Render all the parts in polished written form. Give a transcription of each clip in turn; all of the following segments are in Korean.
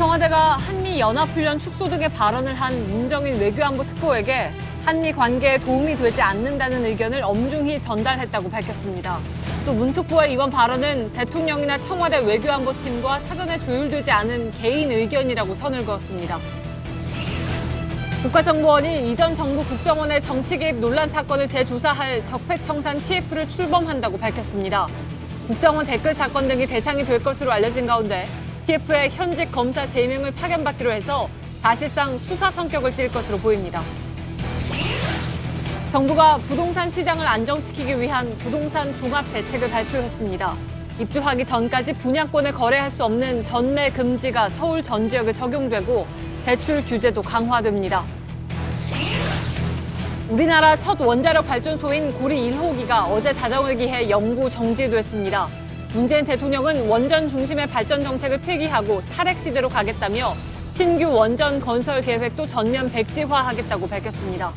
청와대가 한미연합훈련 축소 등의 발언을 한 문정인 외교안보 특보에게 한미 관계에 도움이 되지 않는다는 의견을 엄중히 전달했다고 밝혔습니다. 또 문 특보의 이번 발언은 대통령이나 청와대 외교안보팀과 사전에 조율되지 않은 개인 의견이라고 선을 그었습니다. 국가정보원이 이전 정부 국정원의 정치 개입 논란 사건을 재조사할 적폐청산 TF를 출범한다고 밝혔습니다. 국정원 댓글 사건 등이 대상이 될 것으로 알려진 가운데 TF의 현직 검사 3명을 파견받기로 해서 사실상 수사 성격을 띨 것으로 보입니다. 정부가 부동산 시장을 안정시키기 위한 부동산 종합 대책을 발표했습니다. 입주하기 전까지 분양권을 거래할 수 없는 전매 금지가 서울 전 지역에 적용되고 대출 규제도 강화됩니다. 우리나라 첫 원자력 발전소인 고리 1호기가 어제 자정을 기해 영구 정지됐습니다. 문재인 대통령은 원전 중심의 발전 정책을 폐기하고 탈핵 시대로 가겠다며 신규 원전 건설 계획도 전면 백지화하겠다고 밝혔습니다.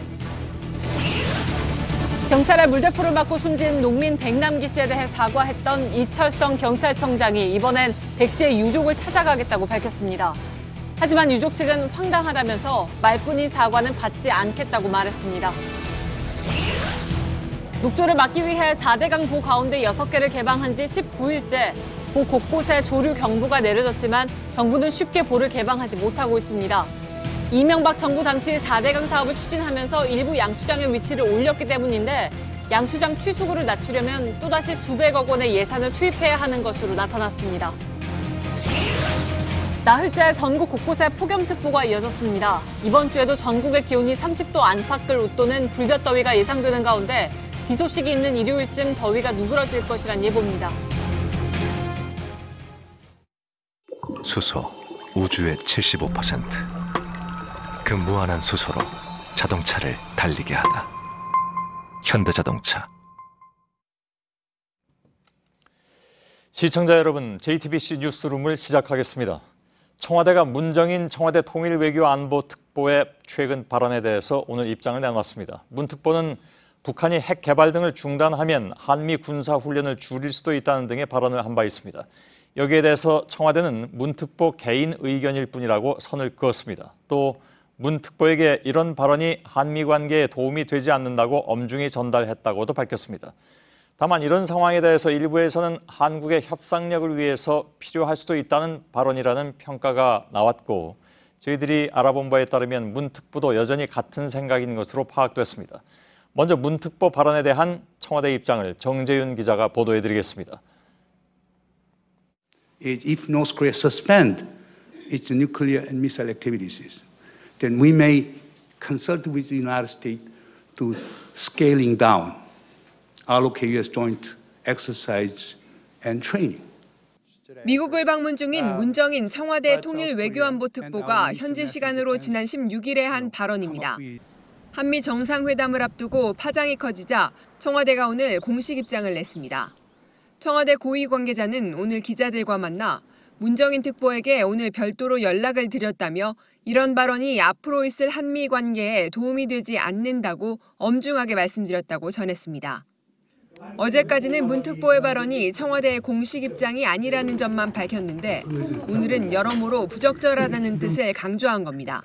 경찰의 물대포를 맞고 숨진 농민 백남기 씨에 대해 사과했던 이철성 경찰청장이 이번엔 백 씨의 유족을 찾아가겠다고 밝혔습니다. 하지만 유족 측은 황당하다면서 말뿐인 사과는 받지 않겠다고 말했습니다. 녹조를 막기 위해 4대강 보 가운데 6개를 개방한 지 19일째. 보 곳곳에 조류 경보가 내려졌지만 정부는 쉽게 보를 개방하지 못하고 있습니다. 이명박 정부 당시 4대강 사업을 추진하면서 일부 양수장의 위치를 올렸기 때문인데 양수장 취수구를 낮추려면 또다시 수백억 원의 예산을 투입해야 하는 것으로 나타났습니다. 나흘째 전국 곳곳에 폭염특보가 이어졌습니다. 이번 주에도 전국의 기온이 30도 안팎을 웃도는 불볕더위가 예상되는 가운데 비 소식이 있는 일요일쯤 더위가 누그러질 것이란 예보입니다. 수소, 우주의 75%. 그 무한한 수소로 자동차를 달리게 하다. 현대자동차. 시청자 여러분, JTBC 뉴스룸을 시작하겠습니다. 청와대가 문정인 청와대 통일외교안보특보의 최근 발언에 대해서 오늘 입장을 내놨습니다. 문 특보는 북한이 핵 개발 등을 중단하면 한미 군사훈련을 줄일 수도 있다는 등의 발언을 한 바 있습니다. 여기에 대해서 청와대는 문 특보 개인 의견일 뿐이라고 선을 그었습니다. 또 문 특보에게 이런 발언이 한미 관계에 도움이 되지 않는다고 엄중히 전달했다고도 밝혔습니다. 다만 이런 상황에 대해서 일부에서는 한국의 협상력을 위해서 필요할 수도 있다는 발언이라는 평가가 나왔고 저희들이 알아본 바에 따르면 문 특보도 여전히 같은 생각인 것으로 파악됐습니다. 먼저 문 특보 발언에 대한 청와대 입장을 정재윤 기자가 보도해드리겠습니다. If North Korea suspend its nuclear and missile activities, then we may consult with the United States to scaling down allocate U.S. joint exercise and training. 미국을 방문 중인 문정인 청와대 통일외교안보특보가 현지 시간으로 지난 16일에 한 발언입니다. 한미 정상회담을 앞두고 파장이 커지자 청와대가 오늘 공식 입장을 냈습니다. 청와대 고위 관계자는 오늘 기자들과 만나 문정인 특보에게 오늘 별도로 연락을 드렸다며 이런 발언이 앞으로 있을 한미 관계에 도움이 되지 않는다고 엄중하게 말씀드렸다고 전했습니다. 어제까지는 문 특보의 발언이 청와대의 공식 입장이 아니라는 점만 밝혔는데 오늘은 여러모로 부적절하다는 뜻을 강조한 겁니다.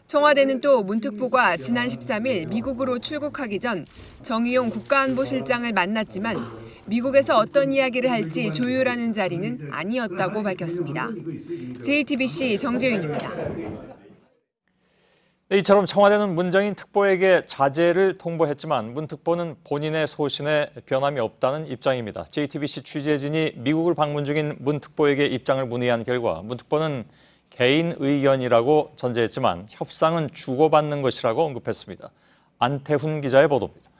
청와대는 또 문 특보가 지난 13일 미국으로 출국하기 전 정의용 국가안보실장을 만났지만 미국에서 어떤 이야기를 할지 조율하는 자리는 아니었다고 밝혔습니다. JTBC 정재윤입니다. 이처럼 청와대는 문정인 특보에게 자제를 통보했지만 문 특보는 본인의 소신에 변함이 없다는 입장입니다. JTBC 취재진이 미국을 방문 중인 문 특보에게 입장을 문의한 결과 문 특보는 개인 의견이라고 전제했지만 협상은 주고받는 것이라고 언급했습니다. 안태훈 기자의 보도입니다.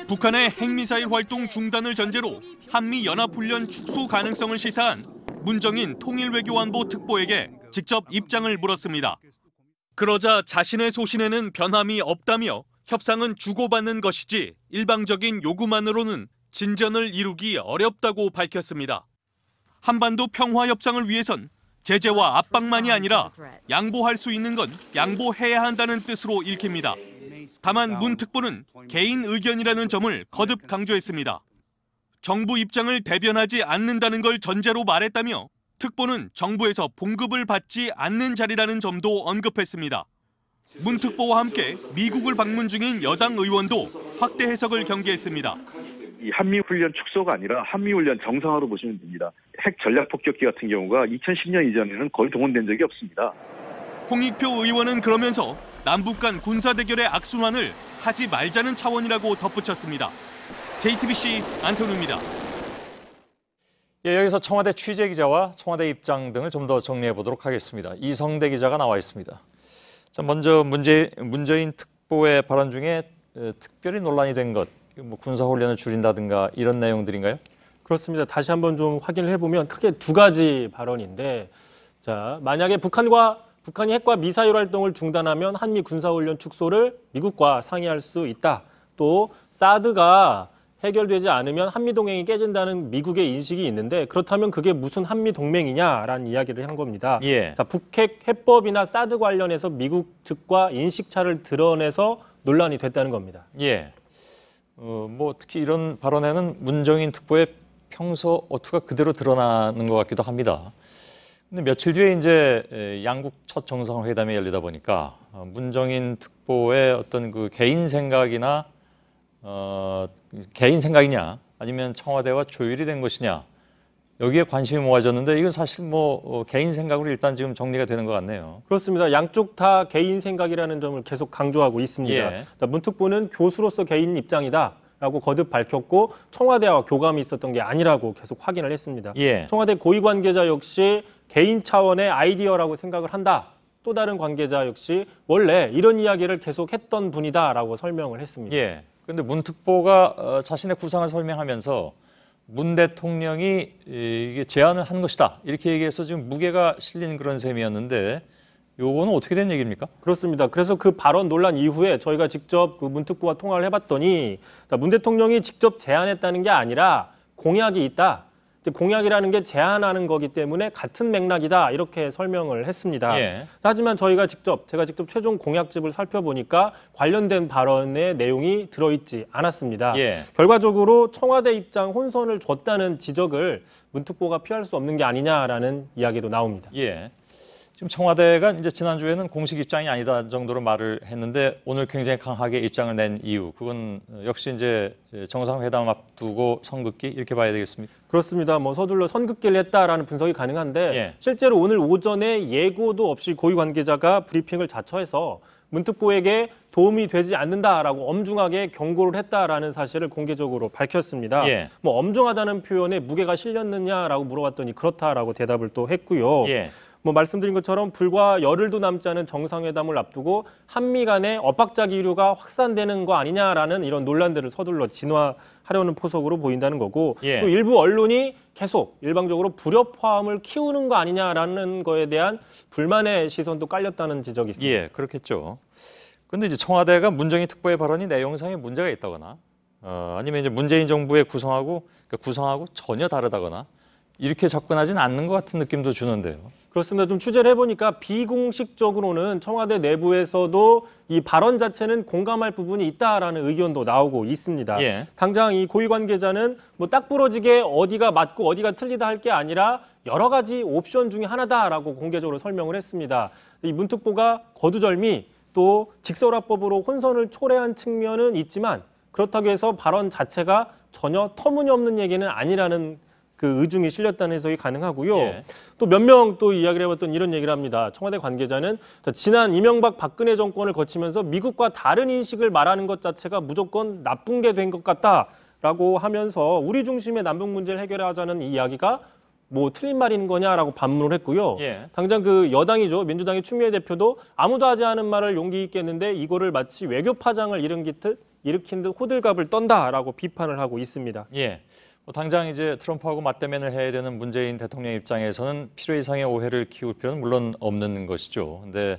북한의 핵미사일 활동 중단을 전제로 한미연합훈련 축소 가능성을 시사한 문정인 통일외교안보 특보에게 직접 입장을 물었습니다. 그러자 자신의 소신에는 변함이 없다며 협상은 주고받는 것이지 일방적인 요구만으로는 진전을 이루기 어렵다고 밝혔습니다. 한반도 평화 협상을 위해선 제재와 압박만이 아니라 양보할 수 있는 건 양보해야 한다는 뜻으로 읽힙니다. 다만 문 특보는 개인 의견이라는 점을 거듭 강조했습니다. 정부 입장을 대변하지 않는다는 걸 전제로 말했다며 특보는 정부에서 봉급을 받지 않는 자리라는 점도 언급했습니다. 문 특보와 함께 미국을 방문 중인 여당 의원도 확대 해석을 경계했습니다. 이 한미훈련 축소가 아니라 한미훈련 정상화로 보시면 됩니다. 핵 전략폭격기 같은 경우가 2010년 이전에는 거의 동원된 적이 없습니다. 홍익표 의원은 그러면서 남북 간 군사 대결의 악순환을 하지 말자는 차원이라고 덧붙였습니다. JTBC 안태훈입니다. 예, 여기서 청와대 취재 기자와 청와대 입장 등을 좀 더 정리해 보도록 하겠습니다. 이성대 기자가 나와 있습니다. 자, 먼저 문재인 특보의 발언 중에 특별히 논란이 된 것, 뭐 군사훈련을 줄인다든가 이런 내용들인가요? 그렇습니다. 다시 한번 좀 확인을 해보면 크게 두 가지 발언인데, 자, 만약에 북한이 핵과 미사일 활동을 중단하면 한미 군사훈련 축소를 미국과 상의할 수 있다. 또 사드가 해결되지 않으면 한미동맹이 깨진다는 미국의 인식이 있는데, 그렇다면 그게 무슨 한미동맹이냐라는 이야기를 한 겁니다. 예. 자, 북핵 해법이나 사드 관련해서 미국 측과 인식차를 드러내서 논란이 됐다는 겁니다. 예. 뭐 특히 이런 발언에는 문정인 특보의 평소 어투가 그대로 드러나는 것 같기도 합니다. 근데 며칠 뒤에 이제 양국 첫 정상회담이 열리다 보니까 문정인 특보의 어떤 그 개인 생각이나 개인 생각이냐 아니면 청와대와 조율이 된 것이냐 여기에 관심이 모아졌는데 이건 사실 뭐 개인 생각으로 일단 지금 정리가 되는 것 같네요. 그렇습니다. 양쪽 다 개인 생각이라는 점을 계속 강조하고 있습니다. 예. 문 특보는 교수로서 개인 입장이다라고 거듭 밝혔고 청와대와 교감이 있었던 게 아니라고 계속 확인을 했습니다. 예. 청와대 고위 관계자 역시 개인 차원의 아이디어라고 생각을 한다. 또 다른 관계자 역시 원래 이런 이야기를 계속 했던 분이다라고 설명을 했습니다. 예. 그런데 문 특보가 자신의 구상을 설명하면서 문 대통령이 이게 제안을 한 것이다 이렇게 얘기해서 지금 무게가 실린 그런 셈이었는데 요거는 어떻게 된 얘기입니까? 그렇습니다. 그래서 그 발언 논란 이후에 저희가 직접 그 문 특보와 통화를 해봤더니 문 대통령이 직접 제안했다는 게 아니라 공약이 있다. 공약이라는 게 제안하는 거기 때문에 같은 맥락이다 이렇게 설명을 했습니다. 예. 하지만 제가 직접 최종 공약집을 살펴보니까 관련된 발언의 내용이 들어있지 않았습니다. 예. 결과적으로 청와대 입장 혼선을 줬다는 지적을 문 특보가 피할 수 없는 게 아니냐라는 이야기도 나옵니다. 예. 지금 청와대가 이제 지난주에는 공식 입장이 아니다 정도로 말을 했는데 오늘 굉장히 강하게 입장을 낸 이유 그건 역시 이제 정상회담 앞두고 선긋기 이렇게 봐야 되겠습니까? 그렇습니다. 뭐 서둘러 선긋기를 했다라는 분석이 가능한데 예. 실제로 오늘 오전에 예고도 없이 고위 관계자가 브리핑을 자처해서 문 특보에게 도움이 되지 않는다라고 엄중하게 경고를 했다라는 사실을 공개적으로 밝혔습니다. 예. 뭐 엄중하다는 표현에 무게가 실렸느냐라고 물어봤더니 그렇다라고 대답을 또 했고요. 예. 뭐 말씀드린 것처럼 불과 열흘도 남지 않은 정상회담을 앞두고 한미 간의 엇박자 기류가 확산되는 거 아니냐라는 이런 논란들을 서둘러 진화하려는 포석으로 보인다는 거고 예. 또 일부 언론이 계속 일방적으로 불협화음을 키우는 거 아니냐라는 거에 대한 불만의 시선도 깔렸다는 지적이 있습니다. 예, 그렇겠죠. 그런데 이제 청와대가 문정인 특보의 발언이 내용상에 문제가 있다거나 아니면 이제 문재인 정부의 구성하고 전혀 다르다거나 이렇게 접근하진 않는 것 같은 느낌도 주는데요. 그렇습니다. 좀 취재를 해보니까 비공식적으로는 청와대 내부에서도 이 발언 자체는 공감할 부분이 있다라는 의견도 나오고 있습니다. 예. 당장 이 고위 관계자는 뭐 딱 부러지게 어디가 맞고 어디가 틀리다 할 게 아니라 여러 가지 옵션 중에 하나다라고 공개적으로 설명을 했습니다. 이 문 특보가 거두절미 또 직설화법으로 혼선을 초래한 측면은 있지만 그렇다고 해서 발언 자체가 전혀 터무니없는 얘기는 아니라는 그 의중이 실렸다는 해석이 가능하고요. 예. 또 몇 명 또 이야기를 해봤던 이런 얘기를 합니다. 청와대 관계자는 지난 이명박 박근혜 정권을 거치면서 미국과 다른 인식을 말하는 것 자체가 무조건 나쁜 게 된 것 같다라고 하면서 우리 중심의 남북 문제를 해결하자는 이 이야기가 뭐 틀린 말인 거냐라고 반문을 했고요. 예. 당장 그 여당이죠. 민주당의 추미애 대표도 아무도 하지 않은 말을 용기 있게 했는데 이거를 마치 외교 파장을 일으킨 듯 호들갑을 떤다라고 비판을 하고 있습니다. 예. 당장 이제 트럼프하고 맞대면을 해야 되는 문재인 대통령 입장에서는 필요 이상의 오해를 키울 필요는 물론 없는 것이죠. 근데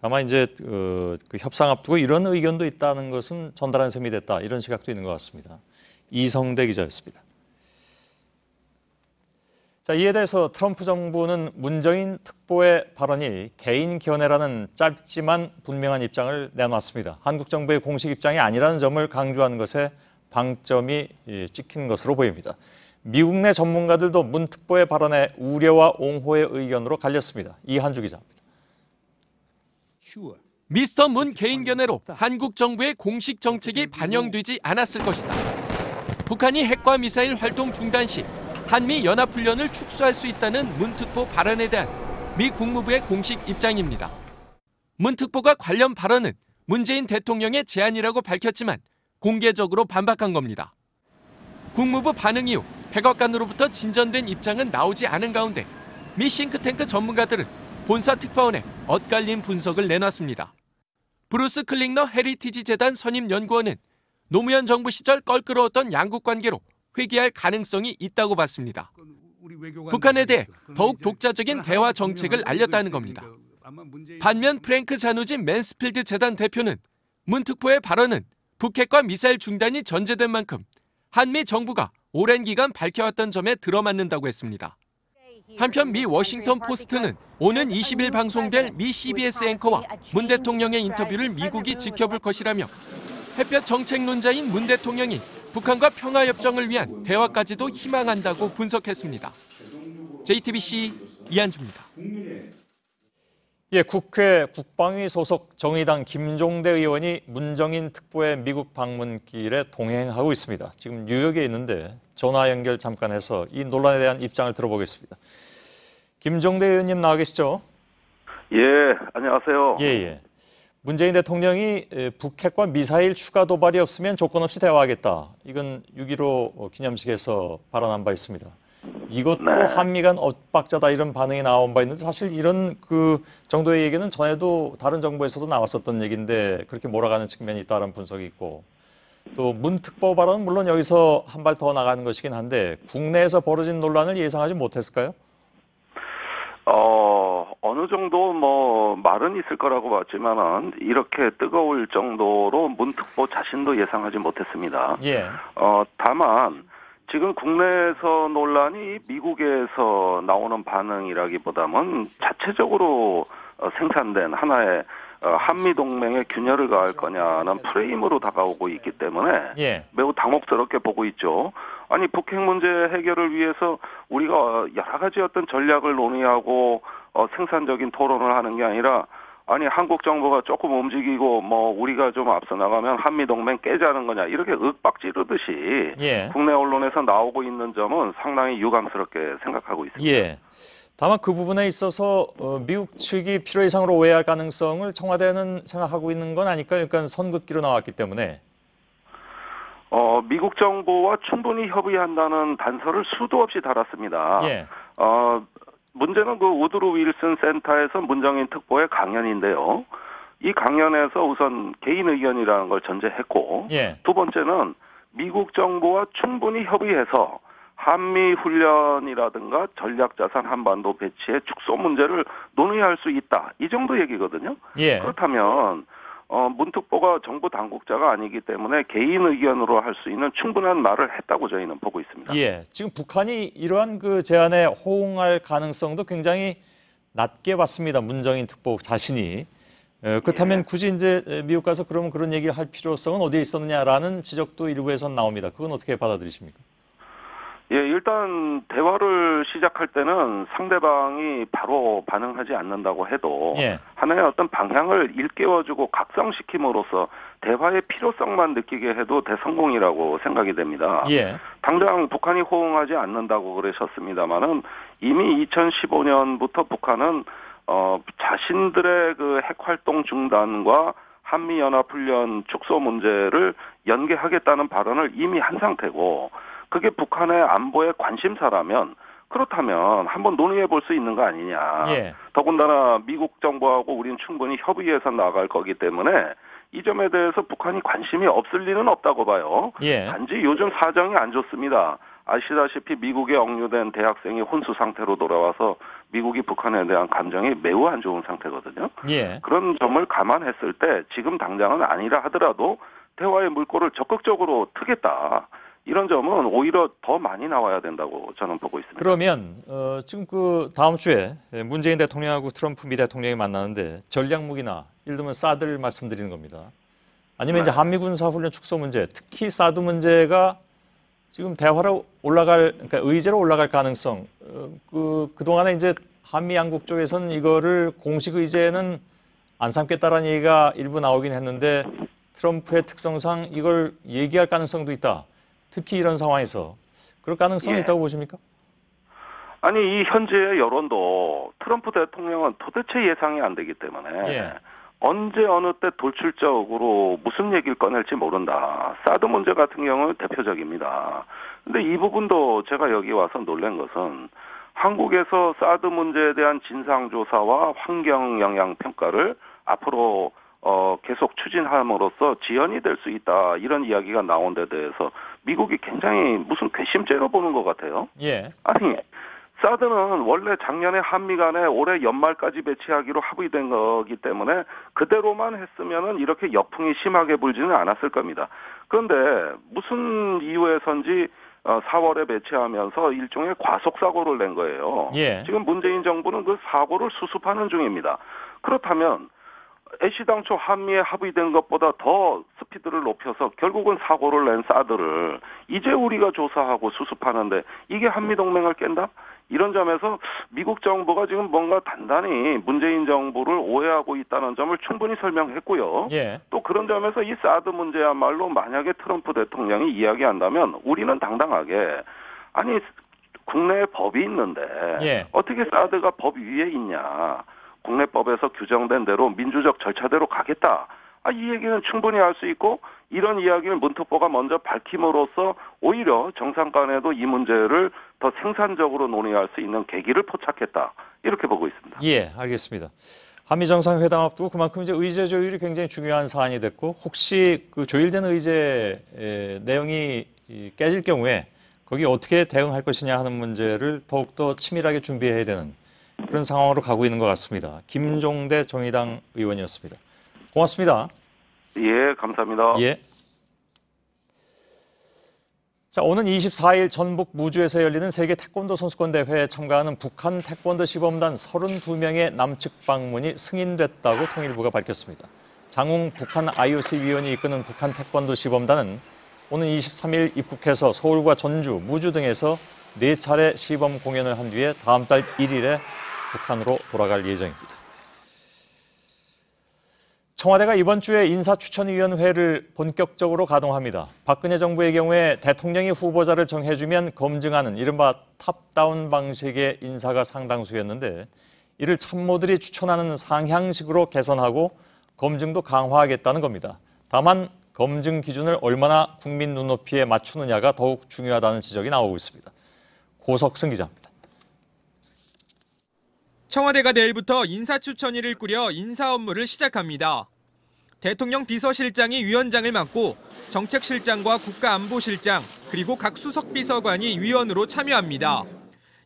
다만 이제 그 협상 앞두고 이런 의견도 있다는 것은 전달한 셈이 됐다. 이런 시각도 있는 것 같습니다. 이성대 기자였습니다. 자, 이에 대해서 트럼프 정부는 문정인 특보의 발언이 개인 견해라는 짧지만 분명한 입장을 내놨습니다. 한국 정부의 공식 입장이 아니라는 점을 강조한 것에 방점이 찍힌 것으로 보입니다. 미국 내 전문가들도 문 특보의 발언에 우려와 옹호의 의견으로 갈렸습니다. 이한주 기자입니다. 미스터 문 개인 견해로 한국 정부의 공식 정책이 반영되지 않았을 것이다. 북한이 핵과 미사일 활동 중단 시 한미 연합훈련을 축소할 수 있다는 문 특보 발언에 대한 미 국무부의 공식 입장입니다. 문 특보가 관련 발언은 문재인 대통령의 제안이라고 밝혔지만 공개적으로 반박한 겁니다. 국무부 반응 이후 백악관으로부터 진전된 입장은 나오지 않은 가운데 미 싱크탱크 전문가들은 본사 특파원에 엇갈린 분석을 내놨습니다. 브루스 클링너 헤리티지 재단 선임 연구원은 노무현 정부 시절 껄끄러웠던 양국 관계로 회귀할 가능성이 있다고 봤습니다. 북한에 대해 더욱 독자적인 대화 정책을 알렸다는 겁니다. 반면 프랭크 자누진 맨스필드 재단 대표는 문 특보의 발언은 북핵과 미사일 중단이 전제된 만큼 한미 정부가 오랜 기간 밝혀왔던 점에 들어맞는다고 했습니다. 한편 미 워싱턴 포스트는 오는 20일 방송될 미 CBS 앵커와 문 대통령의 인터뷰를 미국이 지켜볼 것이라며 햇볕 정책론자인 문 대통령이 북한과 평화협정을 위한 대화까지도 희망한다고 분석했습니다. JTBC 이한주입니다. 예, 국회 국방위 소속 정의당 김종대 의원이 문정인 특보의 미국 방문길에 동행하고 있습니다. 지금 뉴욕에 있는데 전화 연결 잠깐 해서 이 논란에 대한 입장을 들어보겠습니다. 김종대 의원님 나와 계시죠? 예, 안녕하세요. 예. 문재인 대통령이 북핵과 미사일 추가 도발이 없으면 조건 없이 대화하겠다. 이건 6.15 기념식에서 발언한 바 있습니다. 이것도 네. 한미 간 엇박자다 이런 반응이 나온 바 있는데 사실 이런 그 정도의 얘기는 전에도 다른 정부에서도 나왔었던 얘기인데 그렇게 몰아가는 측면이 있다는 분석이 있고 또 문 특보 발언은 물론 여기서 한 발 더 나가는 것이긴 한데 국내에서 벌어진 논란을 예상하지 못했을까요? 어느 정도 말은 있을 거라고 봤지만은 이렇게 뜨거울 정도로 문 특보 자신도 예상하지 못했습니다. 예. 다만 지금 국내에서 논란이 미국에서 나오는 반응이라기보다는 자체적으로 생산된 하나의 한미 동맹의 균열을 가할 거냐는 프레임으로 다가오고 있기 때문에 예. 매우 당혹스럽게 보고 있죠. 아니 북핵 문제 해결을 위해서 우리가 여러 가지 어떤 전략을 논의하고 생산적인 토론을 하는 게 아니라 아니 한국 정부가 조금 움직이고 우리가 좀 앞서 나가면 한미 동맹 깨자는 거냐 이렇게 윽박 지르듯이 예. 국내 언론에서 나오고 있는 점은 상당히 유감스럽게 생각하고 있습니다. 예. 다만 그 부분에 있어서 미국 측이 필요 이상으로 오해할 가능성을 청와대는 생각하고 있는 건 아닐까요? 그러니까 선긋기로 나왔기 때문에. 미국 정부와 충분히 협의한다는 단서를 수도 없이 달았습니다. 예. 문제는 그 우드로 윌슨 센터에서 문정인 특보의 강연인데요. 이 강연에서 우선 개인 의견이라는 걸 전제했고 예. 두 번째는 미국 정부와 충분히 협의해서 한미 훈련이라든가 전략자산 한반도 배치의 축소 문제를 논의할 수 있다. 이 정도 얘기거든요. 예. 그렇다면 문 특보가 정부 당국자가 아니기 때문에 개인 의견으로 할 수 있는 충분한 말을 했다고 저희는 보고 있습니다. 예. 지금 북한이 이러한 그 제안에 호응할 가능성도 굉장히 낮게 봤습니다. 문정인 특보 자신이. 그렇다면 굳이 이제 미국 가서 그러면 그런 얘기를 할 필요성은 어디에 있었느냐라는 지적도 일부에선 나옵니다. 그건 어떻게 받아들이십니까? 예, 일단 대화를 시작할 때는 상대방이 바로 반응하지 않는다고 해도 예. 하나의 어떤 방향을 일깨워주고 각성시킴으로써 대화의 필요성만 느끼게 해도 대성공이라고 생각이 됩니다. 예. 당장 북한이 호응하지 않는다고 그러셨습니다마는 이미 2015년부터 북한은 자신들의 그 핵활동 중단과 한미연합훈련 축소 문제를 연계하겠다는 발언을 이미 한 상태고 그게 북한의 안보의 관심사라면 그렇다면 한번 논의해 볼 수 있는 거 아니냐. 예. 더군다나 미국 정부하고 우리는 충분히 협의해서 나갈 거기 때문에 이 점에 대해서 북한이 관심이 없을 리는 없다고 봐요. 예. 단지 요즘 사정이 안 좋습니다. 아시다시피 미국에 억류된 대학생이 혼수 상태로 돌아와서 미국이 북한에 대한 감정이 매우 안 좋은 상태거든요. 예. 그런 점을 감안했을 때 지금 당장은 아니라 하더라도 대화의 물꼬를 적극적으로 트겠다. 이런 점은 오히려 더 많이 나와야 된다고 저는 보고 있습니다. 그러면 지금 그 다음 주에 문재인 대통령하고 트럼프 미 대통령이 만나는데 전략 무기나 예를 들면 사드를 말씀드리는 겁니다. 아니면 이제 한미 군사 훈련 축소 문제, 특히 사드 문제가 지금 대화로 그러니까 의제로 올라갈 가능성, 그동안에 이제 한미 양국 쪽에서는 이거를 공식 의제는 안 삼겠다라는 얘기가 일부 나오긴 했는데 트럼프의 특성상 이걸 얘기할 가능성도 있다. 특히 이런 상황에서 그럴 가능성이 있다고 보십니까? 아니, 이 현재의 여론도 트럼프 대통령은 도대체 예상이 안 되기 때문에 언제 어느 때 돌출적으로 무슨 얘기를 꺼낼지 모른다. 사드 문제 같은 경우는 대표적입니다. 근데 이 부분도 제가 여기 와서 놀란 것은 한국에서 사드 문제에 대한 진상조사와 환경 영향 평가를 앞으로 계속 추진함으로써 지연이 될 수 있다. 이런 이야기가 나온 데 대해서 미국이 굉장히 무슨 괘씸죄로 보는 것 같아요. 아니, 사드는 원래 작년에 한미 간에 올해 연말까지 배치하기로 합의된 거기 때문에 그대로만 했으면은 이렇게 역풍이 심하게 불지는 않았을 겁니다. 그런데 무슨 이유에선지 4월에 배치하면서 일종의 과속사고를 낸 거예요. 지금 문재인 정부는 그 사고를 수습하는 중입니다. 그렇다면 애시당초 한미에 합의된 것보다 더 스피드를 높여서 결국은 사고를 낸 사드를 이제 우리가 조사하고 수습하는데 이게 한미동맹을 깬다? 이런 점에서 미국 정부가 지금 뭔가 단단히 문재인 정부를 오해하고 있다는 점을 충분히 설명했고요. 또 그런 점에서 이 사드 문제야말로 만약에 트럼프 대통령이 이야기한다면 우리는 당당하게 아니 국내에 법이 있는데 어떻게 사드가 법 위에 있냐. 국내법에서 규정된 대로 민주적 절차대로 가겠다. 이 얘기는 충분히 할 수 있고 이런 이야기를 문특보가 먼저 밝힘으로써 오히려 정상 간에도 이 문제를 더 생산적으로 논의할 수 있는 계기를 포착했다. 이렇게 보고 있습니다. 알겠습니다. 한미 정상회담 앞두고 그만큼 이제 의제 조율이 굉장히 중요한 사안이 됐고 혹시 그 조율된 의제 내용이 깨질 경우에 거기에 어떻게 대응할 것이냐 하는 문제를 더욱더 치밀하게 준비해야 되는 그런 상황으로 가고 있는 것 같습니다. 김종대 정의당 의원이었습니다. 고맙습니다. 감사합니다. 자, 오는 24일 전북 무주에서 열리는 세계 태권도 선수권 대회에 참가하는 북한 태권도 시범단 32명의 남측 방문이 승인됐다고 통일부가 밝혔습니다. 장웅 북한 IOC 위원이 이끄는 북한 태권도 시범단은 오는 23일 입국해서 서울과 전주, 무주 등에서 4차례 시범 공연을 한 뒤에 다음 달 1일에 북한으로 돌아갈 예정입니다. 청와대가 이번 주에 인사추천위원회를 본격적으로 가동합니다. 박근혜 정부의 경우에 대통령이 후보자를 정해주면 검증하는 이른바 탑다운 방식의 인사가 상당수였는데 이를 참모들이 추천하는 상향식으로 개선하고 검증도 강화하겠다는 겁니다. 다만 검증 기준을 얼마나 국민 눈높이에 맞추느냐가 더욱 중요하다는 지적이 나오고 있습니다. 고석승 기자입니다. 청와대가 내일부터 인사추천위를 꾸려 인사 업무를 시작합니다. 대통령 비서실장이 위원장을 맡고 정책실장과 국가안보실장 그리고 각 수석비서관이 위원으로 참여합니다.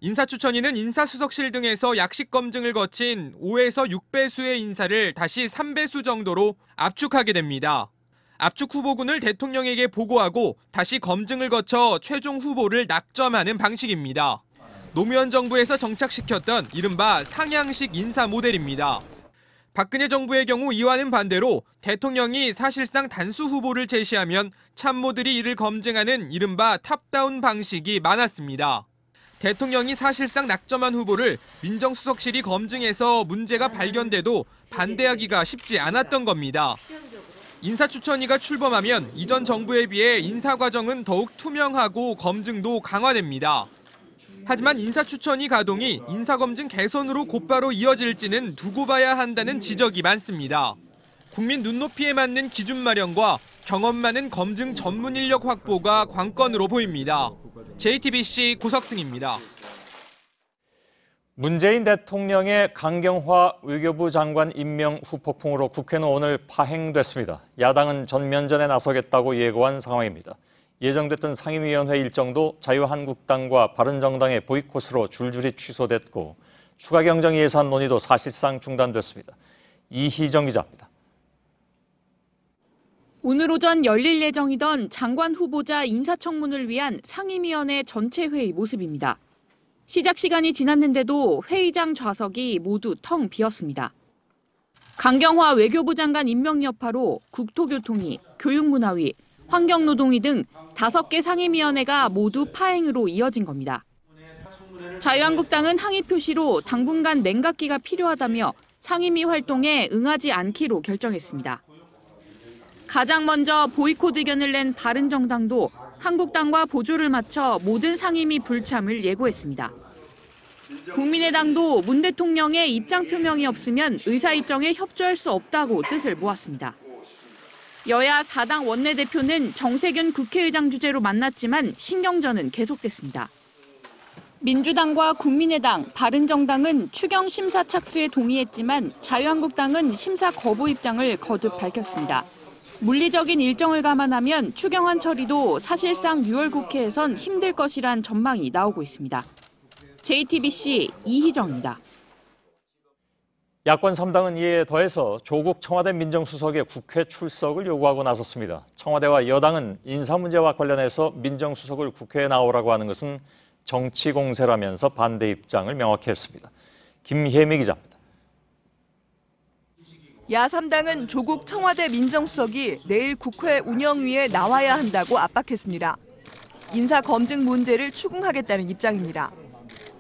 인사추천위는 인사수석실 등에서 약식 검증을 거친 5에서 6배수의 인사를 다시 3배수 정도로 압축하게 됩니다. 압축 후보군을 대통령에게 보고하고 다시 검증을 거쳐 최종 후보를 낙점하는 방식입니다. 노무현 정부에서 정착시켰던 이른바 상향식 인사 모델입니다. 박근혜 정부의 경우 이와는 반대로 대통령이 사실상 단수 후보를 제시하면 참모들이 이를 검증하는 이른바 탑다운 방식이 많았습니다. 대통령이 사실상 낙점한 후보를 민정수석실이 검증해서 문제가 발견돼도 반대하기가 쉽지 않았던 겁니다. 인사추천위가 출범하면 이전 정부에 비해 인사 과정은 더욱 투명하고 검증도 강화됩니다. 하지만 인사추천위 가동이 인사검증 개선으로 곧바로 이어질지는 두고 봐야 한다는 지적이 많습니다. 국민 눈높이에 맞는 기준 마련과 경험 많은 검증 전문 인력 확보가 관건으로 보입니다. JTBC 고석승입니다. 문재인 대통령의 강경화 외교부 장관 임명 후폭풍으로 국회는 오늘 파행됐습니다. 야당은 전면전에 나서겠다고 예고한 상황입니다. 예정됐던 상임위원회 일정도 자유한국당과 바른정당의 보이콧으로 줄줄이 취소됐고 추가 경정 예산 논의도 사실상 중단됐습니다. 이희정 기자입니다. 오늘 오전 열릴 예정이던 장관 후보자 인사청문을 위한 상임위원회 전체 회의 모습입니다. 시작 시간이 지났는데도 회의장 좌석이 모두 텅 비었습니다. 강경화 외교부 장관 임명 여파로 국토교통위, 교육문화위, 환경노동위 등 5개 상임위원회가 모두 파행으로 이어진 겁니다. 자유한국당은 항의 표시로 당분간 냉각기가 필요하다며 상임위 활동에 응하지 않기로 결정했습니다. 가장 먼저 보이콧 의견을 낸 바른정당도 한국당과 보조를 맞춰 모든 상임위 불참을 예고했습니다. 국민의당도 문 대통령의 입장 표명이 없으면 의사일정에 협조할 수 없다고 뜻을 모았습니다. 여야 4당 원내대표는 정세균 국회의장 주재로 만났지만 신경전은 계속됐습니다. 민주당과 국민의당, 바른정당은 추경 심사 착수에 동의했지만 자유한국당은 심사 거부 입장을 거듭 밝혔습니다. 물리적인 일정을 감안하면 추경안 처리도 사실상 6월 국회에선 힘들 것이란 전망이 나오고 있습니다. JTBC 이희정입니다. 야권 3당은 이에 더해서 조국 청와대 민정수석의 국회 출석을 요구하고 나섰습니다. 청와대와 여당은 인사 문제와 관련해서 민정수석을 국회에 나오라고 하는 것은 정치 공세라면서 반대 입장을 명확히 했습니다. 김혜미 기자입니다. 야3당은 조국 청와대 민정수석이 내일 국회 운영위에 나와야 한다고 압박했습니다. 인사 검증 문제를 추궁하겠다는 입장입니다.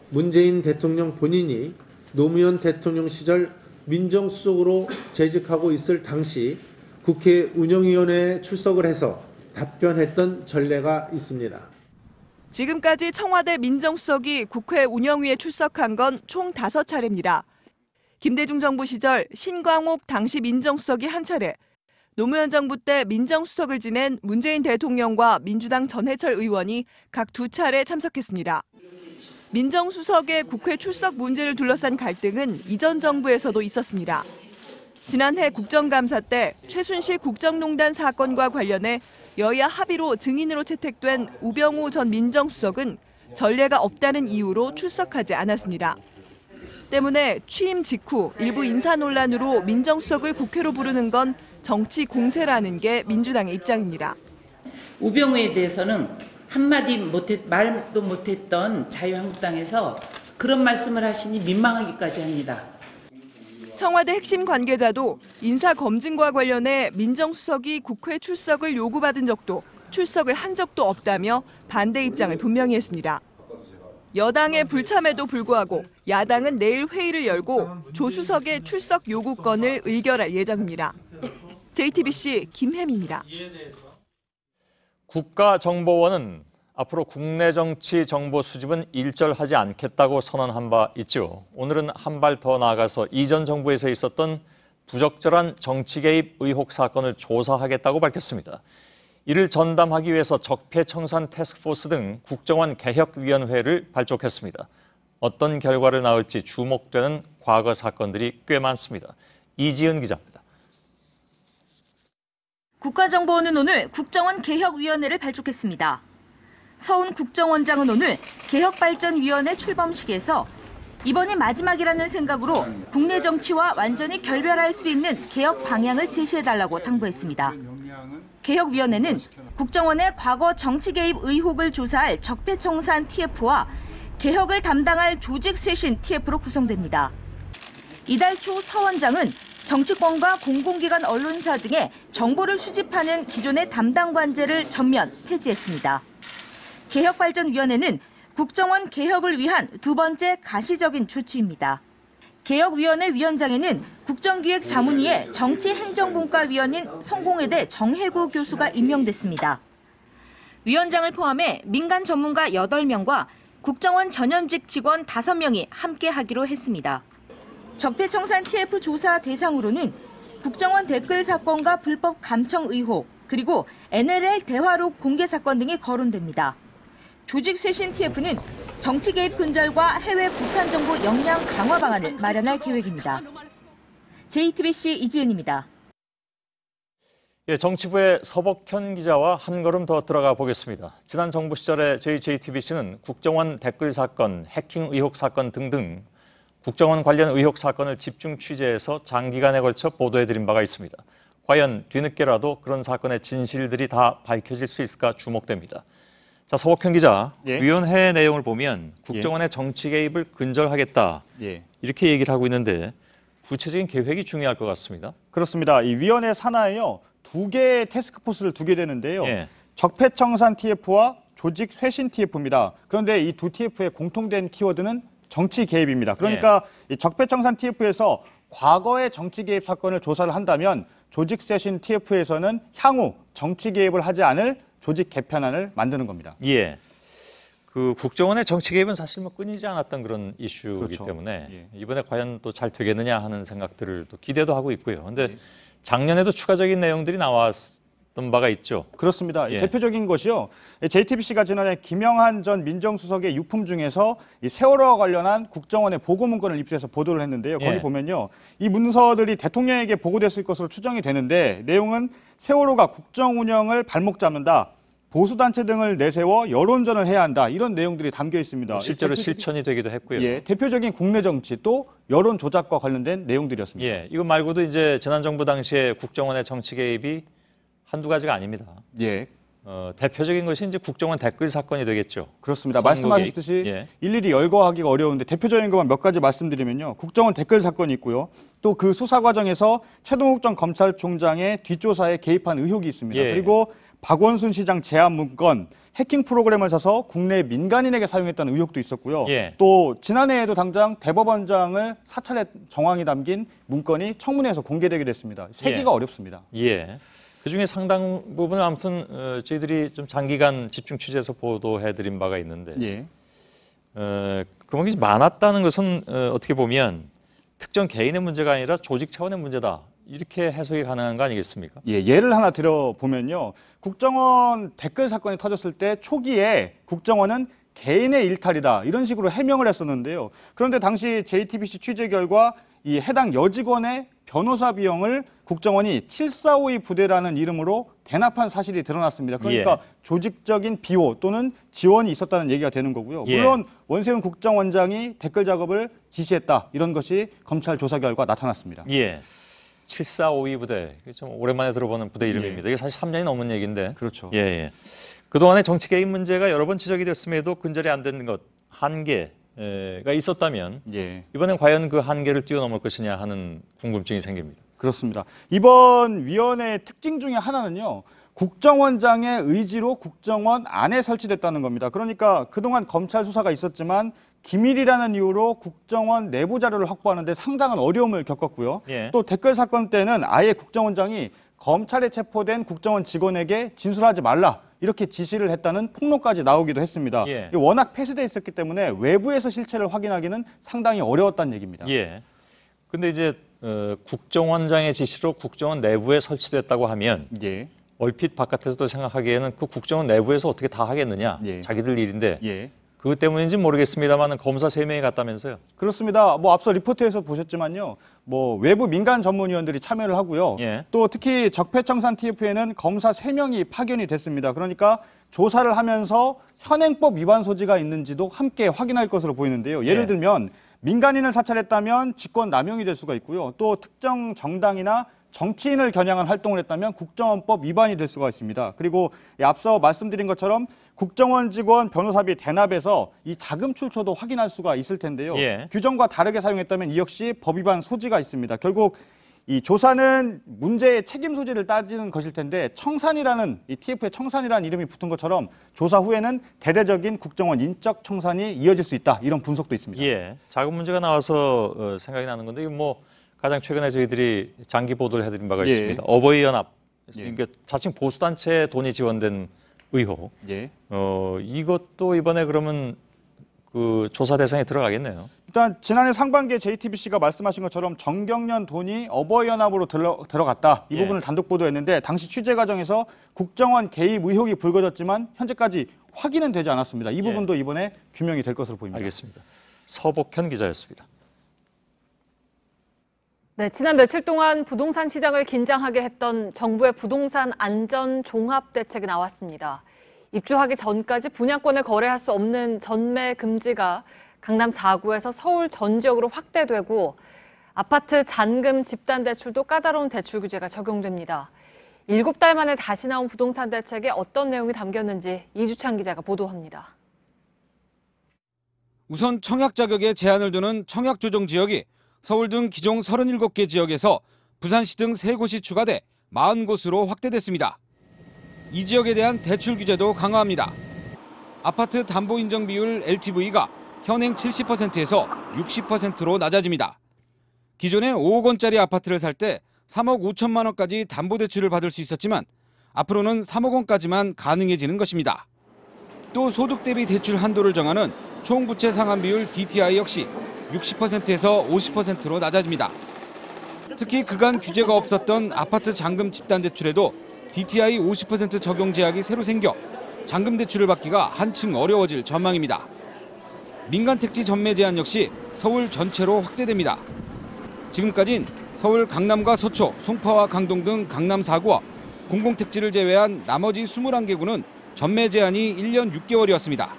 문재인 대통령 본인이 노무현 대통령 시절 민정수석으로 재직하고 있을 당시 국회 운영위원회에 출석을 해서 답변했던 전례가 있습니다. 지금까지 청와대 민정수석이 국회 운영위에 출석한 건 총 5차례입니다. 김대중 정부 시절 신광옥 당시 민정수석이 한 차례, 노무현 정부 때 민정수석을 지낸 문재인 대통령과 민주당 전해철 의원이 각 2차례 참석했습니다. 민정수석의 국회 출석 문제를 둘러싼 갈등은 이전 정부에서도 있었습니다. 지난해 국정감사 때 최순실 국정농단 사건과 관련해 여야 합의로 증인으로 채택된 우병우 전 민정수석은 전례가 없다는 이유로 출석하지 않았습니다. 때문에 취임 직후 일부 인사 논란으로 민정수석을 국회로 부르는 건 정치 공세라는 게 민주당의 입장입니다. 우병우에 대해서는 한마디 말도 못했던 자유한국당에서 그런 말씀을 하시니 민망하기까지 합니다. 청와대 핵심 관계자도 인사 검증과 관련해 민정수석이 국회 출석을 요구받은 적도 출석을 한 적도 없다며 반대 입장을 분명히 했습니다. 여당의 불참에도 불구하고 야당은 내일 회의를 열고 조 수석의 출석 요구건을 의결할 예정입니다. JTBC 김혜미입니다. 국가정보원은 앞으로 국내 정치 정보 수집은 일절하지 않겠다고 선언한 바 있죠. 오늘은 한 발 더 나아가서 이전 정부에서 있었던 부적절한 정치 개입 의혹 사건을 조사하겠다고 밝혔습니다. 이를 전담하기 위해서 적폐청산 태스크포스 등 국정원 개혁위원회를 발족했습니다. 어떤 결과를 낳을지 주목되는 과거 사건들이 꽤 많습니다. 이지은 기자입니다. 국가정보원은 오늘 국정원 개혁위원회를 발족했습니다. 서훈 국정원장은 오늘 개혁발전위원회 출범식에서 이번이 마지막이라는 생각으로 국내 정치와 완전히 결별할 수 있는 개혁 방향을 제시해달라고 당부했습니다. 개혁위원회는 국정원의 과거 정치 개입 의혹을 조사할 적폐청산 TF와 개혁을 담당할 조직쇄신 TF로 구성됩니다. 이달 초 서 원장은 정치권과 공공기관 언론사 등의 정보를 수집하는 기존의 담당 관제를 전면 폐지했습니다. 개혁발전위원회는 국정원 개혁을 위한 두 번째 가시적인 조치입니다. 개혁위원회 위원장에는 국정기획자문위의 정치행정분과위원인 성공회대 정혜구 교수가 임명됐습니다. 위원장을 포함해 민간 전문가 8명과 국정원 전현직 직원 5명이 함께 하기로 했습니다. 적폐청산 TF 조사 대상으로는 국정원 댓글 사건과 불법 감청 의혹, 그리고 NLL 대화록 공개 사건 등이 거론됩니다. 조직쇄신 TF는 정치 개입 근절과 해외 북한 정보 역량 강화 방안을 마련할 계획입니다. JTBC 이지은입니다. 정치부의 서복현 기자와 한 걸음 더 들어가 보겠습니다. 지난 정부 시절에 저희 JTBC는 국정원 댓글 사건, 해킹 의혹 사건 등등 국정원 관련 의혹 사건을 집중 취재해서 장기간에 걸쳐 보도해드린 바가 있습니다. 과연 뒤늦게라도 그런 사건의 진실들이 다 밝혀질 수 있을까 주목됩니다. 자, 서복현 기자, 위원회 내용을 보면 국정원의 정치 개입을 근절하겠다 이렇게 얘기를 하고 있는데 구체적인 계획이 중요할 것 같습니다. 그렇습니다. 이 위원회 산하에요. 두 개의 태스크포스를 두게 되는데요. 예. 적폐청산 TF와 조직 쇄신 TF입니다. 그런데 이 두 TF의 공통된 키워드는 정치 개입입니다. 그러니까 이 적폐청산 TF에서 과거의 정치 개입 사건을 조사를 한다면 조직 쇄신 TF에서는 향후 정치 개입을 하지 않을 조직 개편안을 만드는 겁니다. 예. 그 국정원의 정치 개입은 사실 뭐 끊이지 않았던 그런 이슈이기 그렇죠. 때문에 이번에 과연 또 잘 되겠느냐 하는 생각들을 또 기대도 하고 있고요. 그런데 작년에도 추가적인 내용들이 나왔던 바가 있죠. 그렇습니다. 예. 대표적인 것이요. JTBC가 지난해 김영한 전 민정수석의 유품 중에서 이 세월호와 관련한 국정원의 보고 문건을 입수해서 보도를 했는데요. 거기 예. 보면요. 이 문서들이 대통령에게 보고됐을 것으로 추정이 되는데 내용은 세월호가 국정 운영을 발목 잡는다. 보수단체 등을 내세워 여론전을 해야 한다. 이런 내용들이 담겨 있습니다. 실제로 실천이 되기도 했고요. 예, 대표적인 국내 정치 또 여론 조작과 관련된 내용들이었습니다. 예, 이거 말고도 이제 지난 정부 당시에 국정원의 정치 개입이 한두 가지가 아닙니다. 예. 대표적인 것이 이제 국정원 댓글 사건이 되겠죠. 그렇습니다. 선거 말씀하셨듯이 개입. 예. 일일이 열거하기가 어려운데 대표적인 것만 몇 가지 말씀드리면요. 국정원 댓글 사건이 있고요. 또 그 수사 과정에서 최동욱 전 검찰총장의 뒷조사에 개입한 의혹이 있습니다. 예. 그리고 박원순 시장 제안 문건, 해킹 프로그램을 사서 국내 민간인에게 사용했다는 의혹도 있었고요. 예. 또 지난해에도 당장 대법원장을 사찰의 정황이 담긴 문건이 청문회에서 공개되게 됐습니다. 세기가 어렵습니다. 예. 그중에 상당 부분은 아무튼 저희들이 좀 장기간 집중 취재해서 보도해드린 바가 있는데 예. 그만큼 많았다는 것은 어떻게 보면 특정 개인의 문제가 아니라 조직 차원의 문제다. 이렇게 해석이 가능한 거 아니겠습니까? 예, 예를 하나 들어보면요. 국정원 댓글 사건이 터졌을 때 초기에 국정원은 개인의 일탈이다. 이런 식으로 해명을 했었는데요. 그런데 당시 JTBC 취재 결과 이 해당 여직원의 변호사 비용을 국정원이 7452 부대라는 이름으로 대납한 사실이 드러났습니다. 그러니까 조직적인 비호 또는 지원이 있었다는 얘기가 되는 거고요. 물론 원세훈 국정원장이 댓글 작업을 지시했다. 이런 것이 검찰 조사 결과 나타났습니다. 예. 7452 부대, 좀 오랜만에 들어보는 부대 이름입니다. 이게 사실 3년이 넘은 얘기인데. 그렇죠. 예, 예. 그동안의 정치 개입 문제가 여러 번 지적이 됐음에도 근절이 안 되는 것 한계가 있었다면 이번엔 과연 그 한계를 뛰어넘을 것이냐 하는 궁금증이 생깁니다. 그렇습니다. 이번 위원회의 특징 중에 하나는요. 국정원장의 의지로 국정원 안에 설치됐다는 겁니다. 그러니까 그동안 검찰 수사가 있었지만 기밀이라는 이유로 국정원 내부 자료를 확보하는데 상당한 어려움을 겪었고요. 또 댓글 사건 때는 아예 국정원장이 검찰에 체포된 국정원 직원에게 진술하지 말라 이렇게 지시를 했다는 폭로까지 나오기도 했습니다. 워낙 폐쇄돼 있었기 때문에 외부에서 실체를 확인하기는 상당히 어려웠다는 얘기입니다. 예. 근데 이제 국정원장의 지시로 국정원 내부에 설치됐다고 하면 얼핏 바깥에서도 생각하기에는 그 국정원 내부에서 어떻게 다 하겠느냐. 자기들 일인데. 그것 때문인지 모르겠습니다만 검사 3명이 갔다면서요? 그렇습니다. 뭐 앞서 리포트에서 보셨지만요. 뭐 외부 민간 전문위원들이 참여를 하고요. 또 특히 적폐청산 TF에는 검사 3명이 파견이 됐습니다. 그러니까 조사를 하면서 현행법 위반 소지가 있는지도 함께 확인할 것으로 보이는데요. 예를 들면 민간인을 사찰했다면 직권 남용이 될 수가 있고요. 또 특정 정당이나 정치인을 겨냥한 활동을 했다면 국정원법 위반이 될 수가 있습니다. 그리고 앞서 말씀드린 것처럼 국정원 직원 변호사비 대납에서 이 자금 출처도 확인할 수가 있을 텐데요. 규정과 다르게 사용했다면 이 역시 법 위반 소지가 있습니다. 결국 이 조사는 문제의 책임 소지를 따지는 것일 텐데 청산이라는 이 TF의 청산이라는 이름이 붙은 것처럼 조사 후에는 대대적인 국정원 인적 청산이 이어질 수 있다. 이런 분석도 있습니다. 예. 자금 문제가 나와서 생각이 나는 건데 뭐 가장 최근에 저희들이 장기 보도를 해드린 바가 있습니다. 어버이 연합, 그러니까 자칭 보수단체에 돈이 지원된 의혹. 이것도 이번에 그러면 그 조사 대상에 들어가겠네요. 일단 지난해 상반기에 JTBC가 말씀하신 것처럼 정경련 돈이 어버이 연합으로 들어갔다. 이 부분을 단독 보도했는데 당시 취재 과정에서 국정원 개입 의혹이 불거졌지만 현재까지 확인은 되지 않았습니다. 이 부분도 이번에 규명이 될 것으로 보입니다. 알겠습니다. 서복현 기자였습니다. 네, 지난 며칠 동안 부동산 시장을 긴장하게 했던 정부의 부동산 안전 종합 대책이 나왔습니다. 입주하기 전까지 분양권을 거래할 수 없는 전매 금지가 강남 4구에서 서울 전 지역으로 확대되고 아파트 잔금 집단 대출도 까다로운 대출 규제가 적용됩니다. 7달 만에 다시 나온 부동산 대책에 어떤 내용이 담겼는지 이주찬 기자가 보도합니다. 우선 청약 자격에 제한을 두는 청약 조정 지역이 서울 등 기존 37개 지역에서 부산시 등 3곳이 추가돼 40곳으로 확대됐습니다. 이 지역에 대한 대출 규제도 강화합니다. 아파트 담보 인정 비율 LTV가 현행 70%에서 60%로 낮아집니다. 기존에 5억 원짜리 아파트를 살 때 3억 5천만 원까지 담보대출을 받을 수 있었지만 앞으로는 3억 원까지만 가능해지는 것입니다. 또 소득 대비 대출 한도를 정하는 총부채 상환 비율 DTI 역시 60%에서 50%로 낮아집니다. 특히 그간 규제가 없었던 아파트 잔금 집단 대출에도 DTI 50% 적용 제약이 새로 생겨 잔금 대출을 받기가 한층 어려워질 전망입니다. 민간 택지 전매 제한 역시 서울 전체로 확대됩니다. 지금까진 서울 강남과 서초, 송파와 강동 등 강남 4구와 공공택지를 제외한 나머지 21개구는 전매 제한이 1년 6개월이었습니다.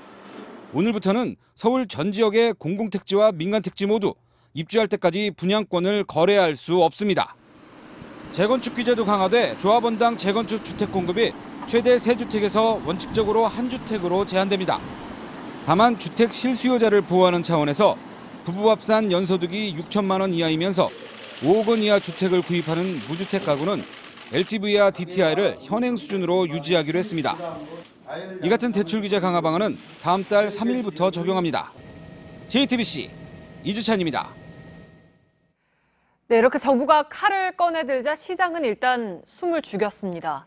오늘부터는 서울 전 지역의 공공택지와 민간택지 모두 입주할 때까지 분양권을 거래할 수 없습니다. 재건축 규제도 강화돼 조합원당 재건축 주택 공급이 최대 3주택에서 원칙적으로 1주택으로 제한됩니다. 다만 주택 실수요자를 보호하는 차원에서 부부 합산 연소득이 6천만 원 이하이면서 5억 원 이하 주택을 구입하는 무주택 가구는 LTV와 DTI를 현행 수준으로 유지하기로 했습니다. 이 같은 대출 규제 강화 방안은 다음 달 3일부터 적용합니다. JTBC 이주찬입니다. 네, 이렇게 정부가 칼을 꺼내들자 시장은 일단 숨을 죽였습니다.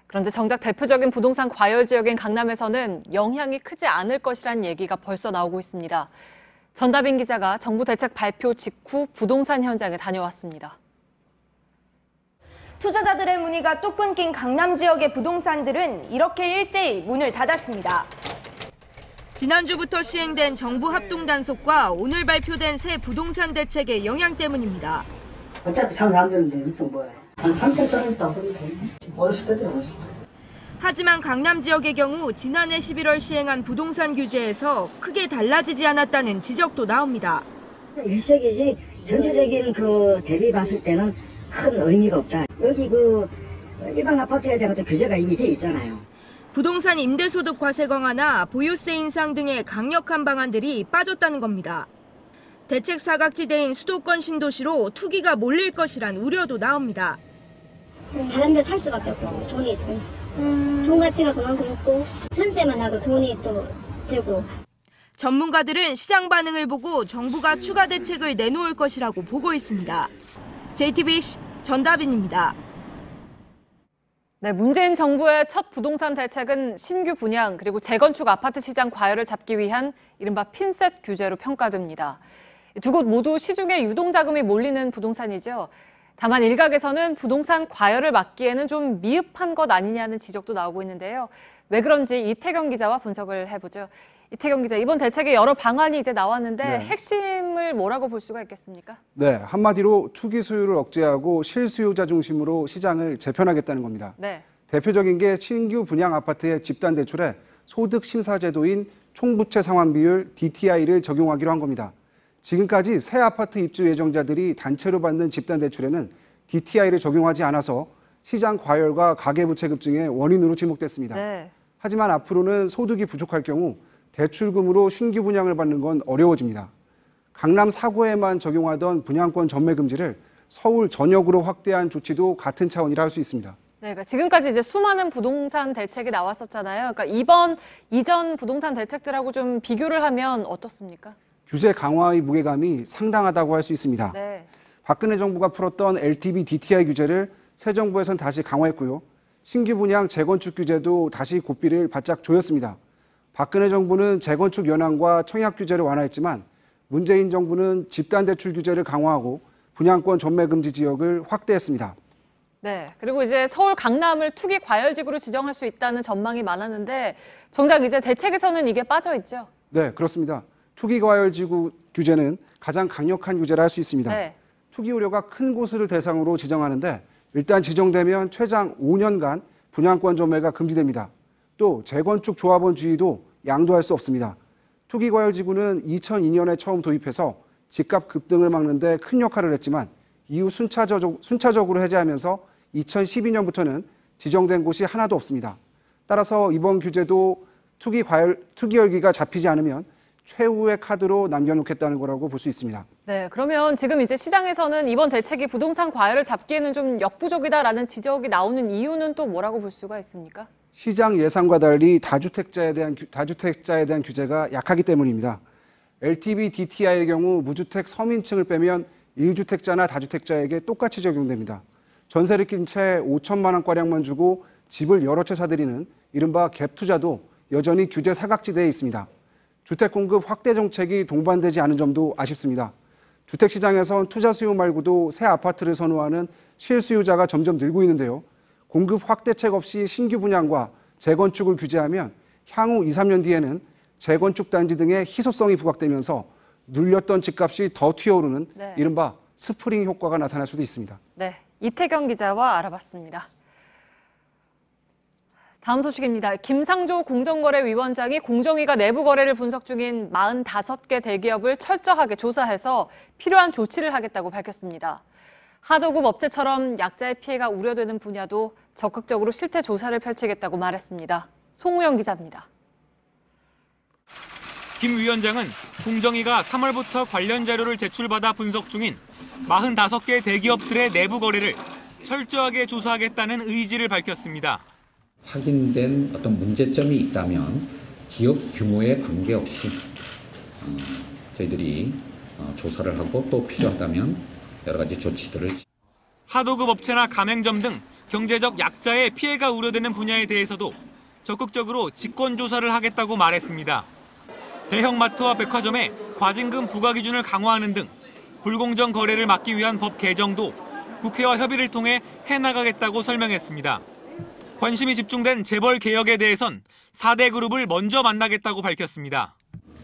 그런데 정작 대표적인 부동산 과열 지역인 강남에서는 영향이 크지 않을 것이란 얘기가 벌써 나오고 있습니다. 전다빈 기자가 정부 대책 발표 직후 부동산 현장에 다녀왔습니다. 투자자들의 문의가 뚝 끊긴 강남 지역의 부동산들은 이렇게 일제히 문을 닫았습니다. 지난주부터 시행된 정부 합동단속과 오늘 발표된 새 부동산 대책의 영향 때문입니다. 어차피 장사 안 되는데 있어 뭐야. 한 3천 떨어졌다고 보면 되네. 올스터네 올스터. 하지만 강남 지역의 경우 지난해 11월 시행한 부동산 규제에서 크게 달라지지 않았다는 지적도 나옵니다. 일시적이지 전체적인 그 대비 봤을 때는 큰 의미가 없다. 여기 그 일반 아파트에 대한 규제가 이미 돼 있잖아요. 부동산 임대소득 과세 강화나 보유세 인상 등의 강력한 방안들이 빠졌다는 겁니다. 대책 사각지대인 수도권 신도시로 투기가 몰릴 것이란 우려도 나옵니다. 다른 데 살 수밖에 없고 돈이 있으니. 돈 가치가 그만큼 있고 전세만 하고 돈이 또 되고. 전문가들은 시장 반응을 보고 정부가 추가 대책을 내놓을 것이라고 보고 있습니다. JTBC 전다빈입니다. 네, 문재인 정부의 첫 부동산 대책은 신규 분양 그리고 재건축 아파트 시장 과열을 잡기 위한 이른바 핀셋 규제로 평가됩니다. 두 곳 모두 시중에 유동자금이 몰리는 부동산이죠. 다만 일각에서는 부동산 과열을 막기에는 좀 미흡한 것 아니냐는 지적도 나오고 있는데요. 왜 그런지 이태경 기자와 분석을 해보죠. 이태경 기자, 이번 대책에 여러 방안이 이제 나왔는데 네. 핵심을 뭐라고 볼 수가 있겠습니까? 네, 한마디로 투기 수요를 억제하고 실수요자 중심으로 시장을 재편하겠다는 겁니다. 네. 대표적인 게 신규 분양 아파트의 집단 대출에 소득 심사 제도인 총부채 상환 비율 DTI를 적용하기로 한 겁니다. 지금까지 새 아파트 입주 예정자들이 단체로 받는 집단 대출에는 DTI를 적용하지 않아서 시장 과열과 가계부채 급증의 원인으로 지목됐습니다. 네. 하지만 앞으로는 소득이 부족할 경우 대출금으로 신규 분양을 받는 건 어려워집니다. 강남 4구에만 적용하던 분양권 전매 금지를 서울 전역으로 확대한 조치도 같은 차원이라 할 수 있습니다. 네, 그러니까 지금까지 이제 수많은 부동산 대책이 나왔었잖아요. 그러니까 이전 부동산 대책들하고 좀 비교를 하면 어떻습니까? 규제 강화의 무게감이 상당하다고 할 수 있습니다. 네. 박근혜 정부가 풀었던 LTV DTI 규제를 새 정부에선 다시 강화했고요. 신규 분양 재건축 규제도 다시 고삐를 바짝 조였습니다. 박근혜 정부는 재건축 연한과 청약 규제를 완화했지만 문재인 정부는 집단 대출 규제를 강화하고 분양권 전매 금지 지역을 확대했습니다. 네, 그리고 이제 서울 강남을 투기 과열지구로 지정할 수 있다는 전망이 많았는데 정작 이제 대책에서는 이게 빠져 있죠. 네, 그렇습니다. 투기 과열지구 규제는 가장 강력한 규제라 할 수 있습니다. 네. 투기 우려가 큰 곳을 대상으로 지정하는데 일단 지정되면 최장 5년간 분양권 전매가 금지됩니다. 또 재건축 조합원 주의도 양도할 수 없습니다. 투기 과열지구는 2002년에 처음 도입해서 집값 급등을 막는 데 큰 역할을 했지만 이후 순차적으로 해제하면서 2012년부터는 지정된 곳이 하나도 없습니다. 따라서 이번 규제도 투기 열기가 잡히지 않으면 최후의 카드로 남겨놓겠다는 거라고 볼 수 있습니다. 네, 그러면 지금 이제 시장에서는 이번 대책이 부동산 과열을 잡기에는 좀 역부족이다라는 지적이 나오는 이유는 또 뭐라고 볼 수가 있습니까? 시장 예상과 달리 다주택자에 대한 규제가 약하기 때문입니다. LTV DTI의 경우 무주택 서민층을 빼면 1주택자나 다주택자에게 똑같이 적용됩니다. 전세를 낀 채 5천만 원가량만 주고 집을 여러 채 사들이는 이른바 갭 투자도 여전히 규제 사각지대에 있습니다. 주택 공급 확대 정책이 동반되지 않은 점도 아쉽습니다. 주택시장에선 투자 수요 말고도 새 아파트를 선호하는 실수요자가 점점 늘고 있는데요. 공급 확대책 없이 신규 분양과 재건축을 규제하면 향후 2, 3년 뒤에는 재건축 단지 등의 희소성이 부각되면서 눌렸던 집값이 더 튀어오르는 이른바 스프링 효과가 나타날 수도 있습니다. 네, 이태경 기자와 알아봤습니다. 다음 소식입니다. 김상조 공정거래위원장이 공정위가 내부 거래를 분석 중인 45개 대기업을 철저하게 조사해서 필요한 조치를 하겠다고 밝혔습니다. 하도급 업체처럼 약자의 피해가 우려되는 분야도 적극적으로 실태 조사를 펼치겠다고 말했습니다. 송우영 기자입니다. 김 위원장은 공정위가 3월부터 관련 자료를 제출받아 분석 중인 45개 대기업들의 내부 거래를 철저하게 조사하겠다는 의지를 밝혔습니다. 확인된 어떤 문제점이 있다면 기업 규모에 관계없이 저희들이 조사를 하고 또 필요하다면 여러 가지 조치들을. 하도급 업체나 가맹점 등 경제적 약자의 피해가 우려되는 분야에 대해서도 적극적으로 직권 조사를 하겠다고 말했습니다. 대형마트와 백화점의 과징금 부과 기준을 강화하는 등 불공정 거래를 막기 위한 법 개정도 국회와 협의를 통해 해나가겠다고 설명했습니다. 관심이 집중된 재벌 개혁에 대해선 4대 그룹을 먼저 만나겠다고 밝혔습니다.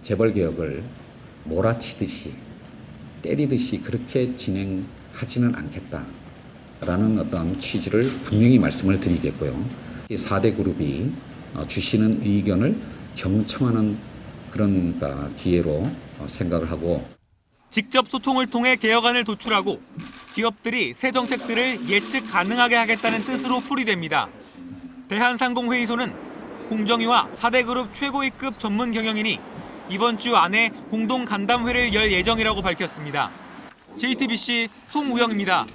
재벌 개혁을 몰아치듯이 때리듯이 그렇게 진행하지는 않겠다라는 어떤 취지를 분명히 말씀을 드리겠고요. 이 4대 그룹이 주시는 의견을 경청하는 그런 기회로 생각을 하고 직접 소통을 통해 개혁안을 도출하고 기업들이 새 정책들을 예측 가능하게 하겠다는 뜻으로 풀이됩니다. 대한상공회의소는 공정위와 4대 그룹 최고위급 전문 경영인이 이번 주 안에 공동 간담회를 열 예정이라고 밝혔습니다. JTBC 송우영입니다.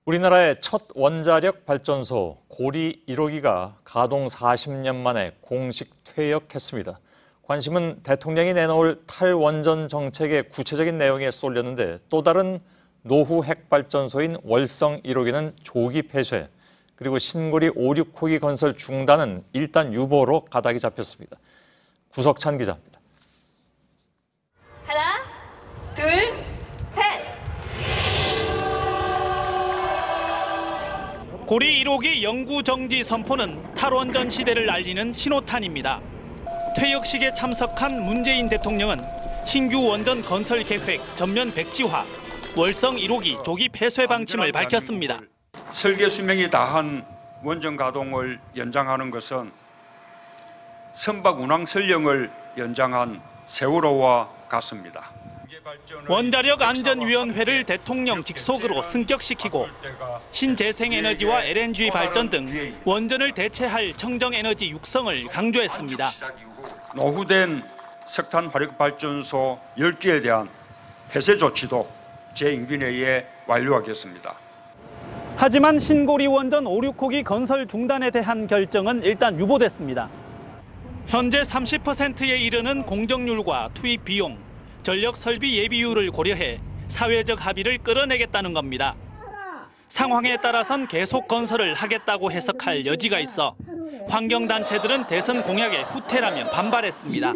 우리나라의 첫 원자력 발전소 고리 1호기가 가동 40년 만에 공식 퇴역했습니다. 관심은 대통령이 내놓을 탈원전 정책의 구체적인 내용에 쏠렸는데 또 다른 노후 핵발전소인 월성 1호기는 조기 폐쇄, 그리고 신고리 5, 6호기 건설 중단은 일단 유보로 가닥이 잡혔습니다. 구석찬 기자입니다. 하나, 둘, 셋. 고리 1호기 영구 정지 선포는 탈원전 시대를 알리는 신호탄입니다. 퇴역식에 참석한 문재인 대통령은 신규 원전 건설 계획 전면 백지화, 월성 1호기 조기 폐쇄 방침을 밝혔습니다. 설계 수명이 다한 원전 가동을 연장하는 것은 선박 운항 설령을 연장한 세월호와 같습니다. 원자력 안전위원회를 대통령 직속으로 승격시키고 신재생에너지와 LNG 발전 등 원전을 대체할 청정에너지 육성을 강조했습니다. 노후된 석탄 화력발전소 10개에 대한 폐쇄 조치도 제 임기 내에 완료하겠습니다. 하지만 신고리 원전 5, 6호기 건설 중단에 대한 결정은 일단 유보됐습니다. 현재 30%에 이르는 공정률과 투입 비용, 전력 설비 예비율을 고려해 사회적 합의를 끌어내겠다는 겁니다. 상황에 따라선 계속 건설을 하겠다고 해석할 여지가 있어 환경단체들은 대선 공약의 후퇴라며 반발했습니다.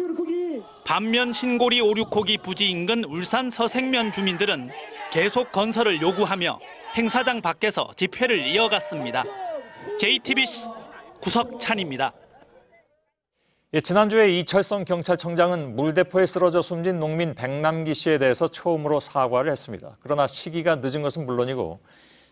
반면 신고리 5, 6호기 부지 인근 울산 서생면 주민들은 계속 건설을 요구하며 행사장 밖에서 집회를 이어갔습니다. JTBC 구석찬입니다. 지난주에 이철성 경찰청장은 물대포에 쓰러져 숨진 농민 백남기 씨에 대해서 처음으로 사과를 했습니다. 그러나 시기가 늦은 것은 물론이고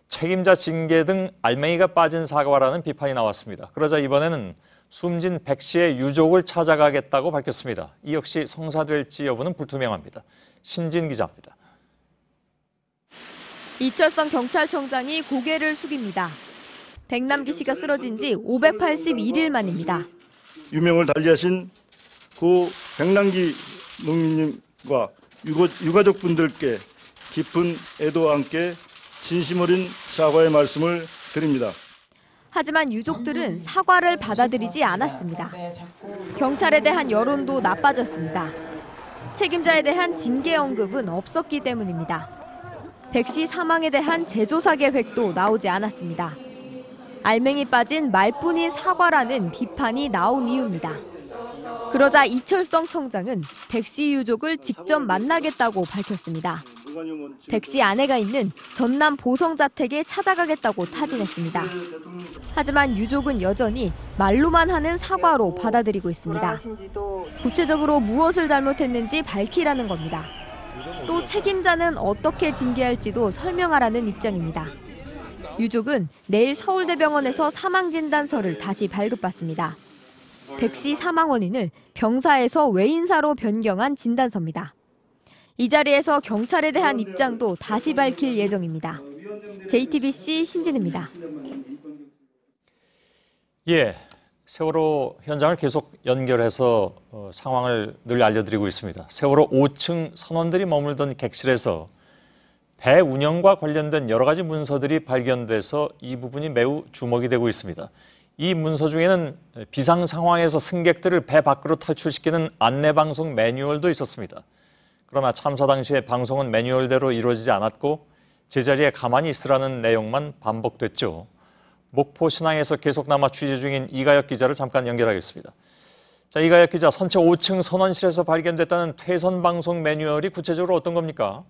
책임자 징계 등 알맹이가 빠진 사과라는 비판이 나왔습니다. 그러자 이번에는 숨진 백 씨의 유족을 찾아가겠다고 밝혔습니다. 이 역시 성사될지 여부는 불투명합니다. 신진 기자입니다. 이철성 경찰청장이 고개를 숙입니다. 백남기 씨가 쓰러진 지 581일 만입니다. 유명을 달리하신 고 백남기 농민님과 유가족분들께 깊은 애도와 함께 진심 어린 사과의 말씀을 드립니다. 하지만 유족들은 사과를 받아들이지 않았습니다. 경찰에 대한 여론도 나빠졌습니다. 책임자에 대한 징계 언급은 없었기 때문입니다. 백 씨 사망에 대한 재조사 계획도 나오지 않았습니다. 알맹이 빠진 말뿐인 사과라는 비판이 나온 이유입니다. 그러자 이철성 청장은 백 씨 유족을 직접 만나겠다고 밝혔습니다. 백 씨 아내가 있는 전남 보성자택에 찾아가겠다고 타진했습니다. 하지만 유족은 여전히 말로만 하는 사과로 받아들이고 있습니다. 구체적으로 무엇을 잘못했는지 밝히라는 겁니다. 또 책임자는 어떻게 징계할지도 설명하라는 입장입니다. 유족은 내일 서울대병원에서 사망진단서를 다시 발급받습니다. 백 씨 사망 원인을 병사에서 외인사로 변경한 진단서입니다. 이 자리에서 경찰에 대한 입장도 다시 밝힐 예정입니다. JTBC 신진입니다. 예, 세월호 현장을 계속 연결해서 상황을 늘 알려드리고 있습니다. 세월호 5층 선원들이 머물던 객실에서 배 운영과 관련된 여러 가지 문서들이 발견돼서 이 부분이 매우 주목이 되고 있습니다. 이 문서 중에는 비상 상황에서 승객들을 배 밖으로 탈출시키는 안내방송 매뉴얼도 있었습니다. 그러나 참사 당시에 방송은 매뉴얼대로 이루어지지 않았고 제자리에 가만히 있으라는 내용만 반복됐죠. 목포 신항에서 계속 남아 취재 중인 이가혁 기자를 잠깐 연결하겠습니다. 자, 이가혁 기자, 선체 5층 선원실에서 발견됐다는 퇴선 방송 매뉴얼이 구체적으로 어떤 겁니까?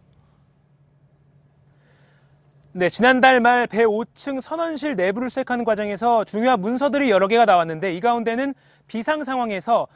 네, 지난달 말 배 5층 선원실 내부를 수색하는 과정에서 중요한 문서들이 여러 개가 나왔는데 이 가운데는 비상 상황에서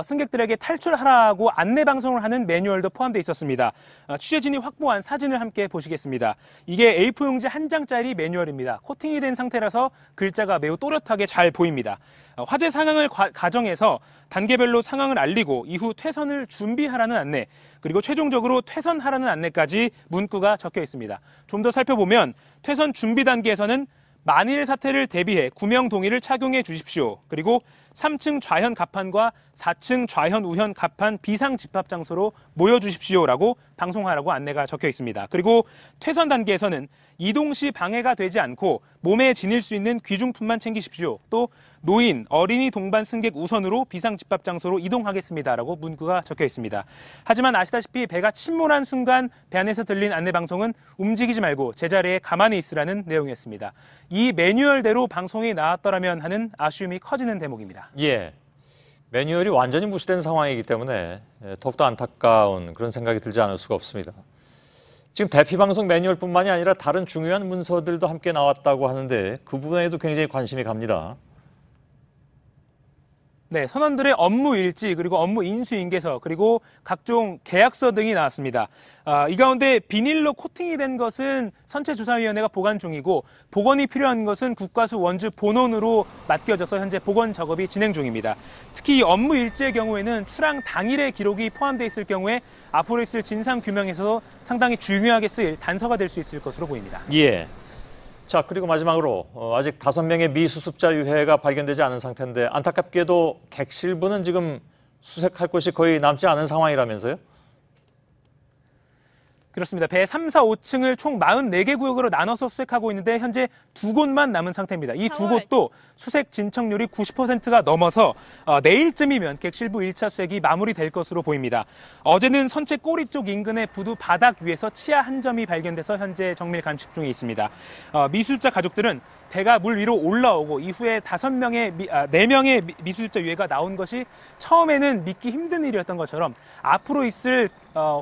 승객들에게 탈출하라고 안내 방송을 하는 매뉴얼도 포함되어 있었습니다. 취재진이 확보한 사진을 함께 보시겠습니다. 이게 A4 용지 한 장짜리 매뉴얼입니다. 코팅이 된 상태라서 글자가 매우 또렷하게 잘 보입니다. 화재 상황을 가정해서 단계별로 상황을 알리고 이후 퇴선을 준비하라는 안내, 그리고 최종적으로 퇴선하라는 안내까지 문구가 적혀 있습니다. 좀 더 살펴보면 퇴선 준비 단계에서는 만일의 사태를 대비해 구명 동의를 착용해 주십시오. 그리고 3층 좌현 갑판과 4층 좌현 우현 갑판 비상 집합 장소로 모여 주십시오라고 방송하라고 안내가 적혀 있습니다. 그리고 퇴선 단계에서는 이동 시 방해가 되지 않고 몸에 지닐 수 있는 귀중품만 챙기십시오. 또 노인, 어린이 동반 승객 우선으로 비상 집합 장소로 이동하겠습니다라고 문구가 적혀 있습니다. 하지만 아시다시피 배가 침몰한 순간 배 안에서 들린 안내 방송은 움직이지 말고 제자리에 가만히 있으라는 내용이었습니다. 이 매뉴얼대로 방송이 나왔더라면 하는 아쉬움이 커지는 대목입니다. 예, 매뉴얼이 완전히 무시된 상황이기 때문에 더욱더 안타까운 그런 생각이 들지 않을 수가 없습니다. 지금 대피방송 매뉴얼뿐만이 아니라 다른 중요한 문서들도 함께 나왔다고 하는데 그 부분에도 굉장히 관심이 갑니다. 네, 선원들의 업무 일지, 그리고 업무 인수인계서, 그리고 각종 계약서 등이 나왔습니다. 이 가운데 비닐로 코팅이 된 것은 선체조사위원회가 보관 중이고 복원이 필요한 것은 국과수 원주 본원으로 맡겨져서 현재 복원 작업이 진행 중입니다. 특히 이 업무 일지의 경우에는 출항 당일의 기록이 포함되어 있을 경우에 앞으로 있을 진상규명에서 상당히 중요하게 쓰일 단서가 될 수 있을 것으로 보입니다. 예. 자, 그리고 마지막으로 아직 5명의 미수습자 유해가 발견되지 않은 상태인데 안타깝게도 객실부는 지금 수색할 곳이 거의 남지 않은 상황이라면서요? 그렇습니다. 배 3, 4, 5층을 총 44개 구역으로 나눠서 수색하고 있는데 현재 2곳만 남은 상태입니다. 이 2곳도 수색 진척률이 90%가 넘어서 내일쯤이면 객실부 1차 수색이 마무리될 것으로 보입니다. 어제는 선체 꼬리 쪽 인근의 부두 바닥 위에서 치아 한 점이 발견돼서 현재 정밀 감식 중에 있습니다. 미수습자 가족들은 배가 물 위로 올라오고 이후에 4명의 미수습자 유해가 나온 것이 처음에는 믿기 힘든 일이었던 것처럼 앞으로 있을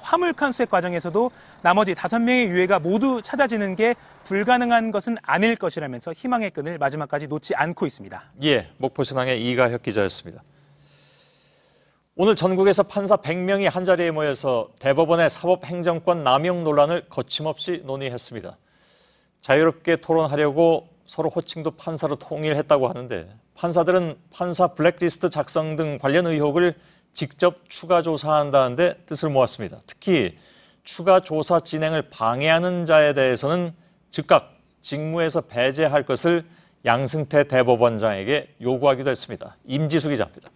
화물칸 수색 과정에서도 나머지 5명의 유해가 모두 찾아지는 게 불가능한 것은 아닐 것이라면서 희망의 끈을 마지막까지 놓지 않고 있습니다. 예, 목포신항의 이가혁 기자였습니다. 오늘 전국에서 판사 100명이 한자리에 모여서 대법원의 사법행정권 남용 논란을 거침없이 논의했습니다. 자유롭게 토론하려고 서로 호칭도 판사로 통일했다고 하는데 판사들은 판사 블랙리스트 작성 등 관련 의혹을 직접 추가 조사한다는데 뜻을 모았습니다. 특히 추가 조사 진행을 방해하는 자에 대해서는 즉각 직무에서 배제할 것을 양승태 대법원장에게 요구하기도 했습니다. 임지수 기자입니다.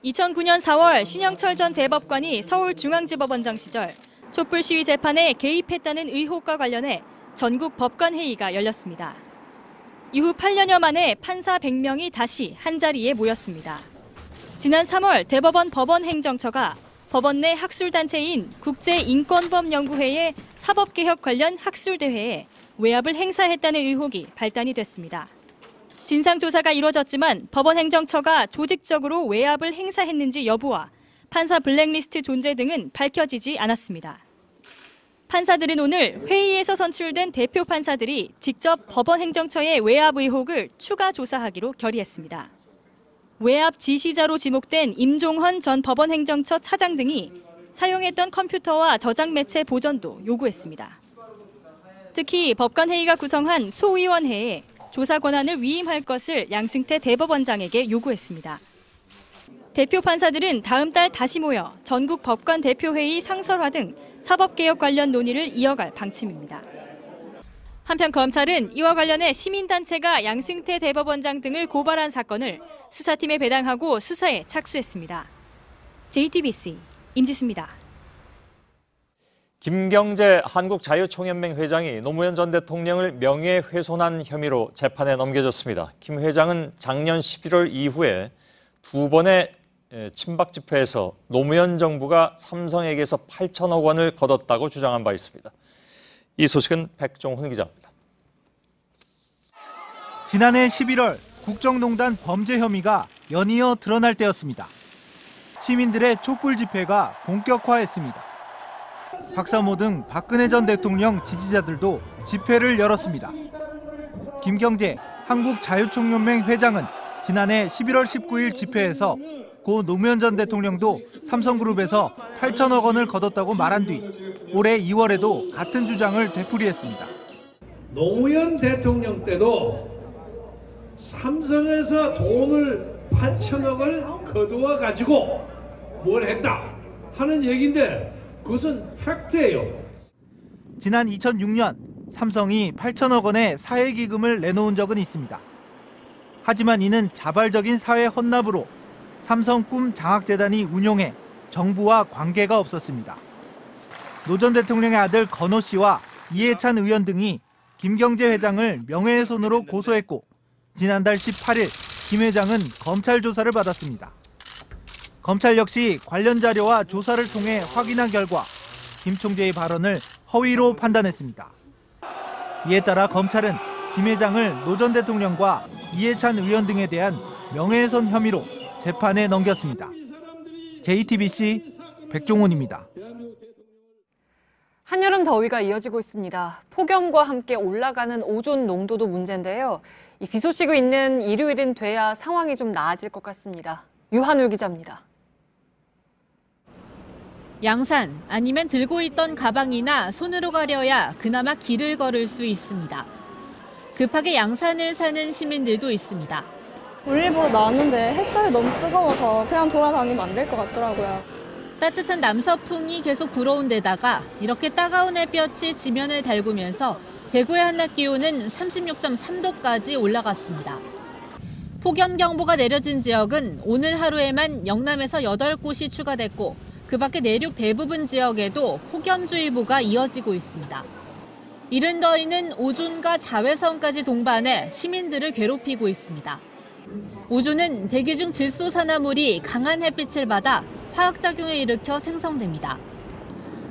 2009년 4월 신영철 전 대법관이 서울중앙지법원장 시절 촛불 시위 재판에 개입했다는 의혹과 관련해 전국 법관회의가 열렸습니다. 이후 8년여 만에 판사 100명이 다시 한자리에 모였습니다. 지난 3월 대법원 법원행정처가 법원 내 학술단체인 국제인권법연구회의 사법개혁 관련 학술대회에 외압을 행사했다는 의혹이 발단이 됐습니다. 진상조사가 이루어졌지만 법원행정처가 조직적으로 외압을 행사했는지 여부와 판사 블랙리스트 존재 등은 밝혀지지 않았습니다. 판사들은 오늘 회의에서 선출된 대표 판사들이 직접 법원행정처의 외압 의혹을 추가 조사하기로 결의했습니다. 외압 지시자로 지목된 임종헌 전 법원행정처 차장 등이 사용했던 컴퓨터와 저장 매체 보전도 요구했습니다. 특히 법관회의가 구성한 소위원회에 조사 권한을 위임할 것을 양승태 대법원장에게 요구했습니다. 대표 판사들은 다음 달 다시 모여 전국 법관 대표회의 상설화 등 사법개혁 관련 논의를 이어갈 방침입니다. 한편 검찰은 이와 관련해 시민단체가 양승태 대법원장 등을 고발한 사건을 수사팀에 배당하고 수사에 착수했습니다. JTBC 임지수입니다. 김경재 한국자유총연맹 회장이 노무현 전 대통령을 명예훼손한 혐의로 재판에 넘겨졌습니다. 김 회장은 작년 11월 이후에 2번의 친박 집회에서 노무현 정부가 삼성에게서 8천억 원을 거뒀다고 주장한 바 있습니다. 이 소식은 백종훈 기자입니다. 지난해 11월 국정농단 범죄 혐의가 연이어 드러날 때였습니다. 시민들의 촛불 집회가 본격화했습니다. 박사모 등 박근혜 전 대통령 지지자들도 집회를 열었습니다. 김경재 한국자유총연맹 회장은 지난해 11월 19일 집회에서 고 노무현 전 대통령도 삼성그룹에서 8천억 원을 거뒀다고 말한 뒤 올해 2월에도 같은 주장을 되풀이했습니다. 노무현 대통령 때도 삼성에서 돈을 8천억을 거두어 가지고 뭘 했다 하는 얘기인데 그것은 팩트예요. 지난 2006년 삼성이 8천억 원의 사회기금을 내놓은 적은 있습니다. 하지만 이는 자발적인 사회 헌납으로 삼성 꿈 장학재단이 운용해 정부와 관계가 없었습니다. 노 전 대통령의 아들 건호 씨와 이해찬 의원 등이 김경재 회장을 명예훼손으로 고소했고 지난달 18일 김 회장은 검찰 조사를 받았습니다. 검찰 역시 관련 자료와 조사를 통해 확인한 결과 김 총재의 발언을 허위로 판단했습니다. 이에 따라 검찰은 김 회장을 노 전 대통령과 이해찬 의원 등에 대한 명예훼손 혐의로 재판에 넘겼습니다. JTBC 백종훈입니다. 한여름 더위가 이어지고 있습니다. 폭염과 함께 올라가는 오존 농도도 문제인데요. 이 비 소식이 있는 일요일은 돼야 상황이 좀 나아질 것 같습니다. 유한울 기자입니다. 양산 아니면 들고 있던 가방이나 손으로 가려야 그나마 길을 걸을 수 있습니다. 급하게 양산을 사는 시민들도 있습니다. 볼일보러 나왔는데 햇살이 너무 뜨거워서 그냥 돌아다니면 안 될 것 같더라고요. 따뜻한 남서풍이 계속 불어온 데다가 이렇게 따가운 햇볕이 지면을 달구면서 대구의 한낮 기온은 36.3도까지 올라갔습니다. 폭염경보가 내려진 지역은 오늘 하루에만 영남에서 8곳이 추가됐고 그 밖에 내륙 대부분 지역에도 폭염주의보가 이어지고 있습니다. 이른 더위는 오존과 자외선까지 동반해 시민들을 괴롭히고 있습니다. 오존은 대기 중 질소산화물이 강한 햇빛을 받아 화학작용을 일으켜 생성됩니다.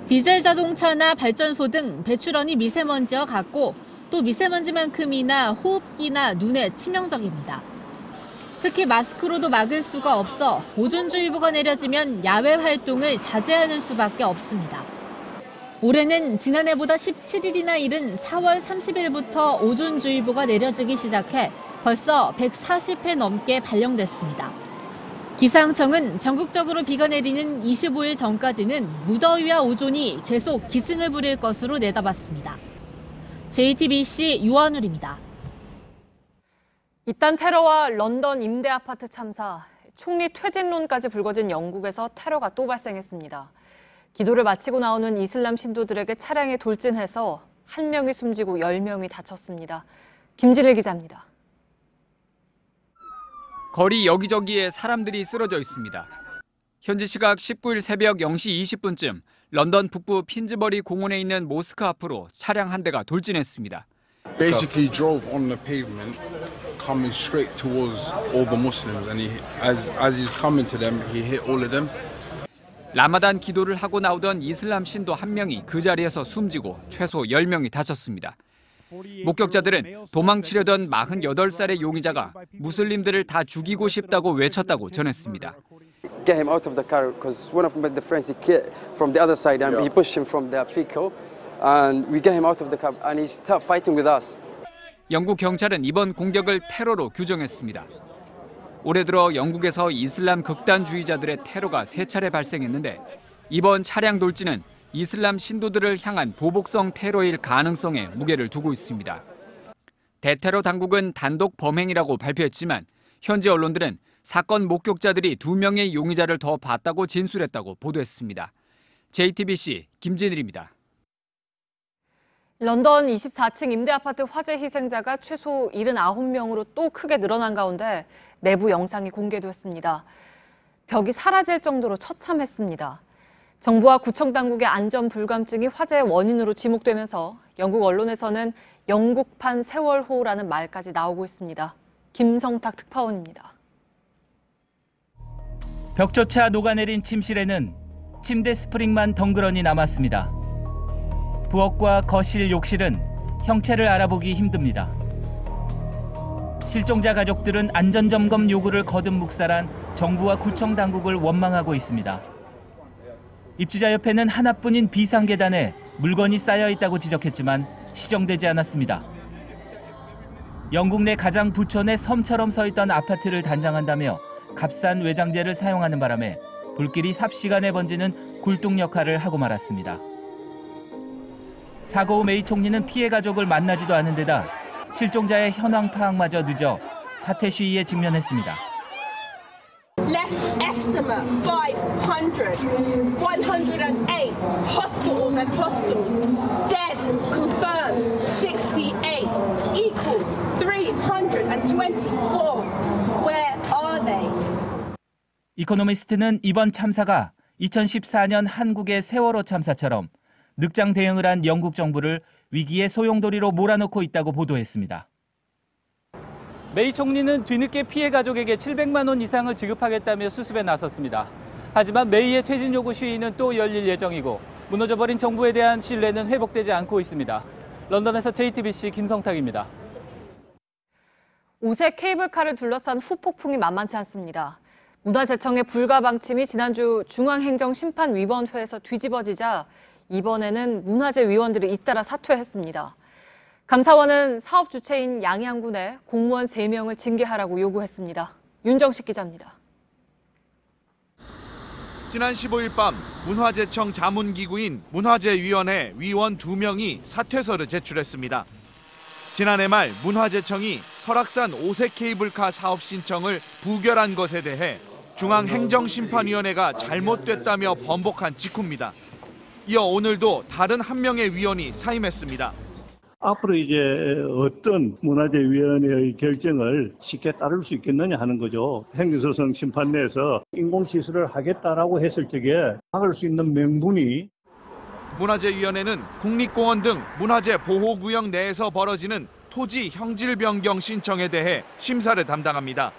디젤 자동차나 발전소 등 배출원이 미세먼지와 같고 또 미세먼지만큼이나 호흡기나 눈에 치명적입니다. 특히 마스크로도 막을 수가 없어 오존주의보가 내려지면 야외 활동을 자제하는 수밖에 없습니다. 올해는 지난해보다 17일이나 이른 4월 30일부터 오존주의보가 내려지기 시작해 벌써 140회 넘게 발령됐습니다. 기상청은 전국적으로 비가 내리는 25일 전까지는 무더위와 오존이 계속 기승을 부릴 것으로 내다봤습니다. JTBC 유한울입니다. 이딴 테러와 런던 임대 아파트 참사, 총리 퇴진론까지 불거진 영국에서 테러가 또 발생했습니다. 기도를 마치고 나오는 이슬람 신도들에게 차량에 돌진해서 1명이 숨지고 10명이 다쳤습니다. 김진일 기자입니다. 거리 여기저기에 사람들이 쓰러져 있습니다. 현지 시각 19일 새벽 0시 20분쯤 런던 북부 핀즈버리 공원에 있는 모스크 앞으로 차량 한 대가 돌진했습니다. Basically drove on the pavement, coming straight towards all the Muslims, and as he's coming to them, he hit all of them. 라마단 기도를 하고 나오던 이슬람 신도 한 명이 그 자리에서 숨지고 최소 10명이 다쳤습니다. 목격자들은 도망치려던 48살의 용의자가 무슬림들을 다 죽이고 싶다고 외쳤다고 전했습니다. Get him out of the car because one of the friends he kicked from the other side and he pushed him from the vehicle and we get him out of the car and he started fighting with us. 영국 경찰은 이번 공격을 테러로 규정했습니다. 올해 들어 영국에서 이슬람 극단주의자들의 테러가 3차례 발생했는데 이번 차량 돌진은 이슬람 신도들을 향한 보복성 테러일 가능성에 무게를 두고 있습니다. 대테러 당국은 단독 범행이라고 발표했지만 현지 언론들은 사건 목격자들이 2명의 용의자를 더 봤다고 진술했다고 보도했습니다. JTBC 김진일입니다. 런던 24층 임대아파트 화재 희생자가 최소 79명으로 또 크게 늘어난 가운데 내부 영상이 공개됐습니다. 벽이 사라질 정도로 처참했습니다. 정부와 구청 당국의 안전 불감증이 화재의 원인으로 지목되면서 영국 언론에서는 영국판 세월호라는 말까지 나오고 있습니다. 김성탁 특파원입니다. 벽조차 녹아내린 침실에는 침대 스프링만 덩그러니 남았습니다. 부엌과 거실, 욕실은 형체를 알아보기 힘듭니다. 실종자 가족들은 안전점검 요구를 거듭 묵살한 정부와 구청 당국을 원망하고 있습니다. 입주자협회는 하나뿐인 비상계단에 물건이 쌓여 있다고 지적했지만 시정되지 않았습니다. 영국 내 가장 부촌에 섬처럼 서 있던 아파트를 단장한다며 값싼 외장재를 사용하는 바람에 불길이 삽시간에 번지는 굴뚝 역할을 하고 말았습니다. 사고 후 메이 총리는 피해 가족을 만나지도 않은 데다 실종자의 현황 파악마저 늦어 사퇴 시위에 직면했습니다. Less estimate 500, 108 hospitals and hostels. Dead confirmed 68 equals 324. Where are they? 이코노미스트는 이번 참사가 2014년 한국의 세월호 참사처럼 늑장 대응을 한 영국 정부를 위기의 소용돌이로 몰아넣고 있다고 보도했습니다. 메이 총리는 뒤늦게 피해 가족에게 700만 원 이상을 지급하겠다며 수습에 나섰습니다. 하지만 메이의 퇴진 요구 시위는 또 열릴 예정이고 무너져버린 정부에 대한 신뢰는 회복되지 않고 있습니다. 런던에서 JTBC 김성탁입니다. 오색 케이블카를 둘러싼 후폭풍이 만만치 않습니다. 문화재청의 불가방침이 지난주 중앙행정심판위원회에서 뒤집어지자 이번에는 문화재 위원들이 잇따라 사퇴했습니다. 감사원은 사업 주체인 양양군에 공무원 3명을 징계하라고 요구했습니다. 윤정식 기자입니다. 지난 15일 밤 문화재청 자문기구인 문화재위원회 위원 2명이 사퇴서를 제출했습니다. 지난해 말 문화재청이 설악산 오색 케이블카 사업 신청을 부결한 것에 대해 중앙행정심판위원회가 잘못됐다며 번복한 직후입니다. 이어 오늘도 다른 한 명의 위원이 사임했습니다. 앞으로 이제 어떤 문화재위원회의 결정을 쉽게 따를 수 있겠느냐 하는 거죠. 행정소송 심판내에서 인공시설을 하겠다라고 했을 적에 막을 수 있는 명분이. 문화재위원회는 국립공원 등 문화재 보호구역 내에서 벌어지는 토지 형질 변경 신청에 대해 심사를 담당합니다.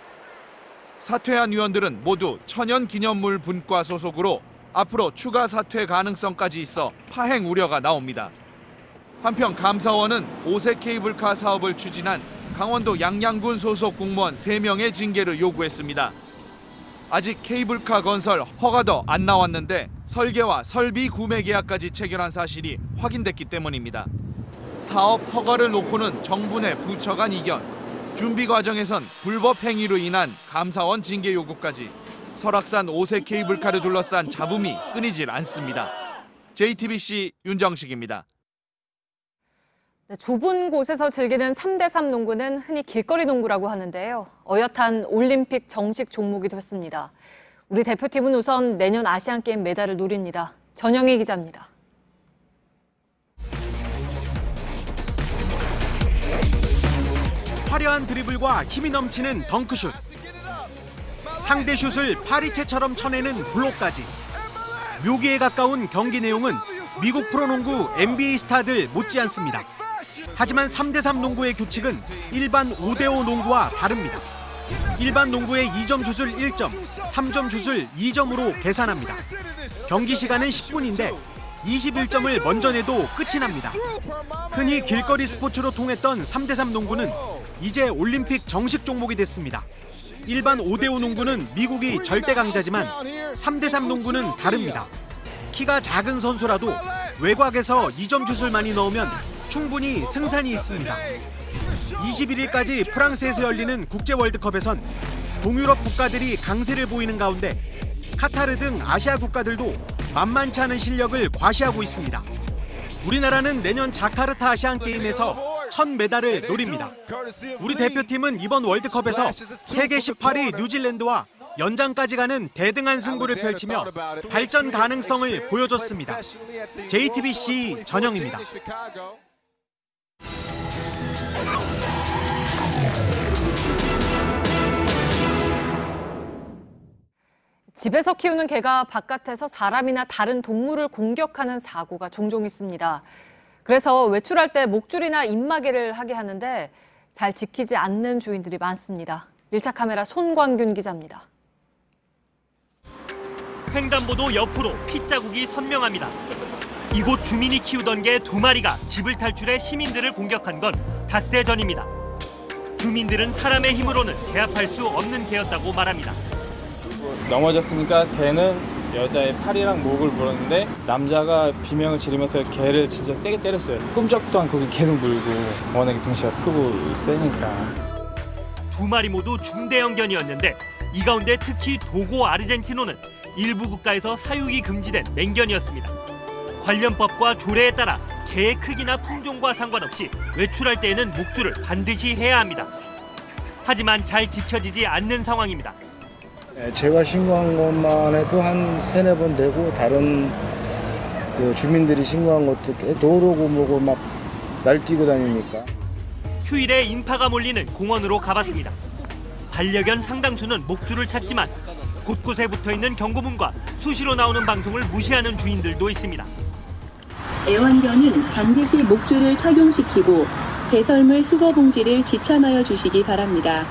사퇴한 위원들은 모두 천연기념물 분과 소속으로 앞으로 추가 사퇴 가능성까지 있어 파행 우려가 나옵니다. 한편 감사원은 오색 케이블카 사업을 추진한 강원도 양양군 소속 공무원 3명의 징계를 요구했습니다. 아직 케이블카 건설 허가도 안 나왔는데 설계와 설비 구매 계약까지 체결한 사실이 확인됐기 때문입니다. 사업 허가를 놓고는 정부 내 부처 간 이견, 준비 과정에선 불법 행위로 인한 감사원 징계 요구까지 설악산 오색 케이블카를 둘러싼 잡음이 끊이질 않습니다. JTBC 윤정식입니다. 좁은 곳에서 즐기는 3대3 농구는 흔히 길거리 농구라고 하는데요. 어엿한 올림픽 정식 종목이 됐습니다. 우리 대표팀은 우선 내년 아시안게임 메달을 노립니다. 전영희 기자입니다. 화려한 드리블과 힘이 넘치는 덩크슛. 상대 슛을 파리채처럼 쳐내는 블록까지. 묘기에 가까운 경기 내용은 미국 프로농구 NBA 스타들 못지않습니다. 하지만 3대3 농구의 규칙은 일반 5대5 농구와 다릅니다. 일반 농구의 2점 슛을 1점, 3점 슛을 2점으로 계산합니다. 경기 시간은 10분인데 21점을 먼저 내도 끝이 납니다. 흔히 길거리 스포츠로 통했던 3대3 농구는 이제 올림픽 정식 종목이 됐습니다. 일반 5대5 농구는 미국이 절대 강자지만 3대3 농구는 다릅니다. 키가 작은 선수라도 외곽에서 2점 슛을 많이 넣으면 충분히 승산이 있습니다. 21일까지 프랑스에서 열리는 국제 월드컵에선 동유럽 국가들이 강세를 보이는 가운데 카타르 등 아시아 국가들도 만만치 않은 실력을 과시하고 있습니다. 우리나라는 내년 자카르타 아시안 게임에서 첫 메달을 노립니다. 우리 대표팀은 이번 월드컵에서 세계 18위 뉴질랜드와 연장까지 가는 대등한 승부를 펼치며 발전 가능성을 보여줬습니다. JTBC 전영입니다. 집에서 키우는 개가 바깥에서 사람이나 다른 동물을 공격하는 사고가 종종 있습니다. 그래서 외출할 때 목줄이나 입마개를 하게 하는데 잘 지키지 않는 주인들이 많습니다. 밀착 카메라 손광균 기자입니다. 횡단보도 옆으로 핏자국이 선명합니다. 이곳 주민이 키우던 개 2마리가 집을 탈출해 시민들을 공격한 건 닷새 전입니다. 주민들은 사람의 힘으로는 제압할 수 없는 개였다고 말합니다. 넘어졌으니까 개는 여자의 팔이랑 목을 물었는데 남자가 비명을 지르면서 개를 진짜 세게 때렸어요. 꼼짝도 않고 계속 물고 워낙에 덩치가 크고 세니까. 2마리 모두 중대형견이었는데 이 가운데 특히 도고 아르헨티노는 일부 국가에서 사육이 금지된 맹견이었습니다. 관련 법과 조례에 따라 개의 크기나 품종과 상관없이 외출할 때에는 목줄을 반드시 해야 합니다. 하지만 잘 지켜지지 않는 상황입니다. 제가 신고한 것만 해도 한 3-4번 되고 다른 주민들이 신고한 것도 도로고 뭐고 막 날뛰고 다니니까. 휴일에 인파가 몰리는 공원으로 가봤습니다. 반려견 상당수는 목줄을 찾지만 곳곳에 붙어있는 경고문과 수시로 나오는 방송을 무시하는 주인들도 있습니다. 애완견은 반드시 목줄을 착용시키고 배설물 수거봉지를 지참하여 주시기 바랍니다.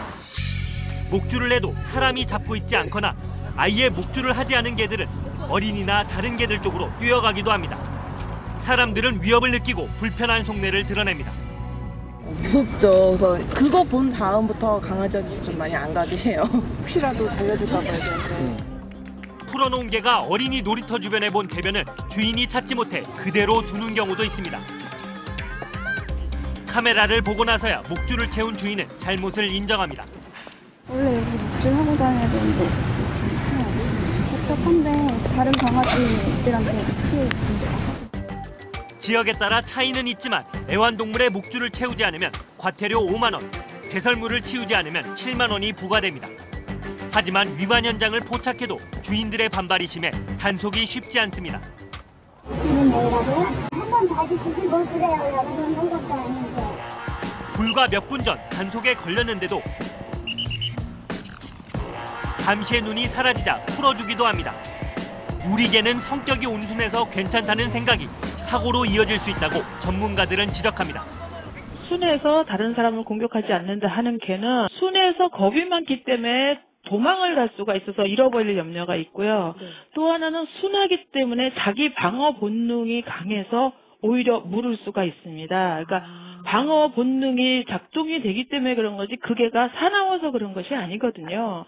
목줄을 내도 사람이 잡고 있지 않거나 아예 목줄을 하지 않은 개들은 어린이나 다른 개들 쪽으로 뛰어가기도 합니다. 사람들은 위협을 느끼고 불편한 속내를 드러냅니다. 무섭죠. 그래서 그거 본 다음부터 강아지한테 좀 많이 안 가게 해요. 혹시라도 달려줄까 봐야 되는데. 풀어놓은 개가 어린이 놀이터 주변에 본 개변을 주인이 찾지 못해 그대로 두는 경우도 있습니다. 카메라를 보고 나서야 목줄을 채운 주인은 잘못을 인정합니다. 원래 여기 목줄 하고 다녀야 되는데 답답한데 다른 강아지들한테 피해 있습니다. 지역에 따라 차이는 있지만 애완동물의 목줄을 채우지 않으면 과태료 5만 원, 배설물을 치우지 않으면 7만 원이 부과됩니다. 하지만 위반 현장을 포착해도 주인들의 반발이 심해 단속이 쉽지 않습니다. 불과 몇 분 전 단속에 걸렸는데도 잠시의 눈이 사라지자 풀어주기도 합니다. 우리 개는 성격이 온순해서 괜찮다는 생각이 사고로 이어질 수 있다고 전문가들은 지적합니다. 순해서 다른 사람을 공격하지 않는다 하는 개는 순해서 겁이 많기 때문에 도망을 갈 수가 있어서 잃어버릴 염려가 있고요. 또 하나는 순하기 때문에 자기 방어 본능이 강해서 오히려 물을 수가 있습니다. 그러니까 방어 본능이 작동이 되기 때문에 그런 거지 그 개가 사나워서 그런 것이 아니거든요.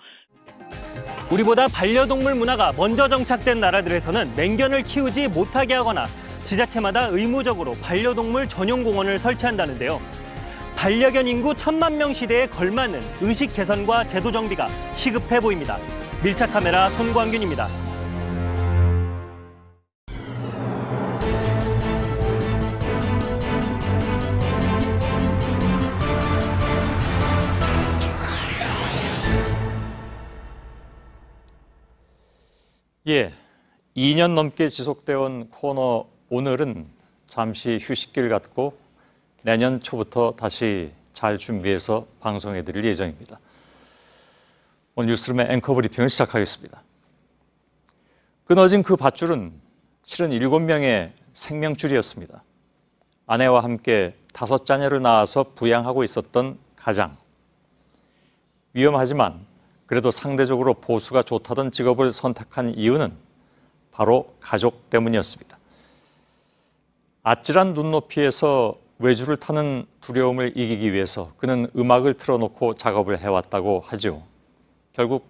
우리보다 반려동물 문화가 먼저 정착된 나라들에서는 맹견을 키우지 못하게 하거나 지자체마다 의무적으로 반려동물 전용 공원을 설치한다는데요. 반려견 인구 1000만 명 시대에 걸맞는 의식 개선과 제도 정비가 시급해 보입니다. 밀착 카메라 손광균입니다. 예, 2년 넘게 지속되어 온 코너 오늘은 잠시 휴식기를 갖고 내년 초부터 다시 잘 준비해서 방송해드릴 예정입니다. 오늘 뉴스룸의 앵커 브리핑을 시작하겠습니다. 끊어진 그 밧줄은 실은 7명의 생명줄이었습니다. 아내와 함께 5자녀를 낳아서 부양하고 있었던 가장. 위험하지만 그래도 상대적으로 보수가 좋다던 직업을 선택한 이유는 바로 가족 때문이었습니다. 아찔한 눈높이에서 외주를 타는 두려움을 이기기 위해서 그는 음악을 틀어놓고 작업을 해왔다고 하죠. 결국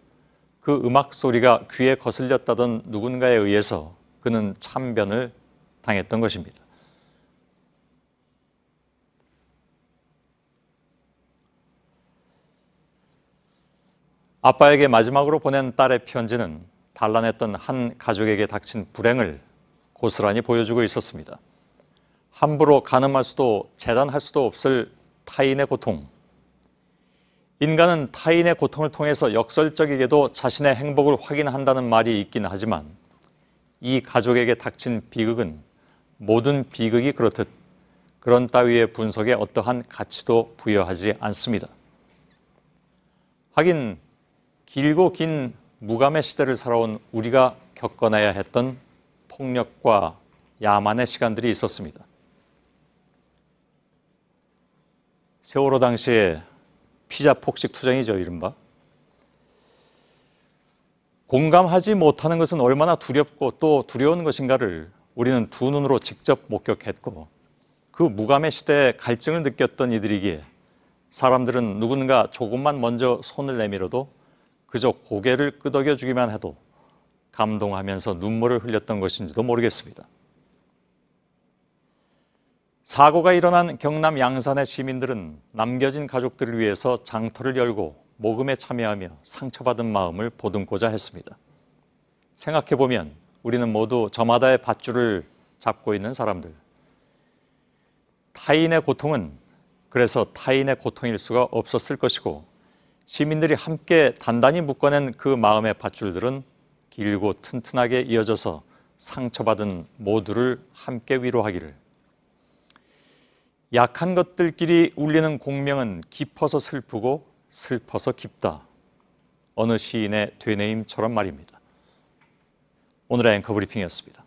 그 음악 소리가 귀에 거슬렸다던 누군가에 의해서 그는 참변을 당했던 것입니다. 아빠에게 마지막으로 보낸 딸의 편지는 단란했던 한 가족에게 닥친 불행을 고스란히 보여주고 있었습니다. 함부로 가늠할 수도 재단할 수도 없을 타인의 고통. 인간은 타인의 고통을 통해서 역설적이게도 자신의 행복을 확인한다는 말이 있긴 하지만 이 가족에게 닥친 비극은 모든 비극이 그렇듯 그런 따위의 분석에 어떠한 가치도 부여하지 않습니다. 하긴 길고 긴 무감의 시대를 살아온 우리가 겪어내야 했던 폭력과 야만의 시간들이 있었습니다. 세월호 당시에 피자 폭식 투쟁이죠, 이른바. 공감하지 못하는 것은 얼마나 두렵고 또 두려운 것인가를 우리는 두 눈으로 직접 목격했고 그 무감의 시대에 갈증을 느꼈던 이들이기에 사람들은 누군가 조금만 먼저 손을 내밀어도 그저 고개를 끄덕여주기만 해도 감동하면서 눈물을 흘렸던 것인지도 모르겠습니다. 사고가 일어난 경남 양산의 시민들은 남겨진 가족들을 위해서 장터를 열고 모금에 참여하며 상처받은 마음을 보듬고자 했습니다. 생각해보면 우리는 모두 저마다의 밧줄을 잡고 있는 사람들. 타인의 고통은 그래서 타인의 고통일 수가 없었을 것이고 시민들이 함께 단단히 묶어낸 그 마음의 밧줄들은 길고 튼튼하게 이어져서 상처받은 모두를 함께 위로하기를. 약한 것들끼리 울리는 공명은 깊어서 슬프고 슬퍼서 깊다. 어느 시인의 되뇌임처럼 말입니다. 오늘의 앵커 브리핑이었습니다.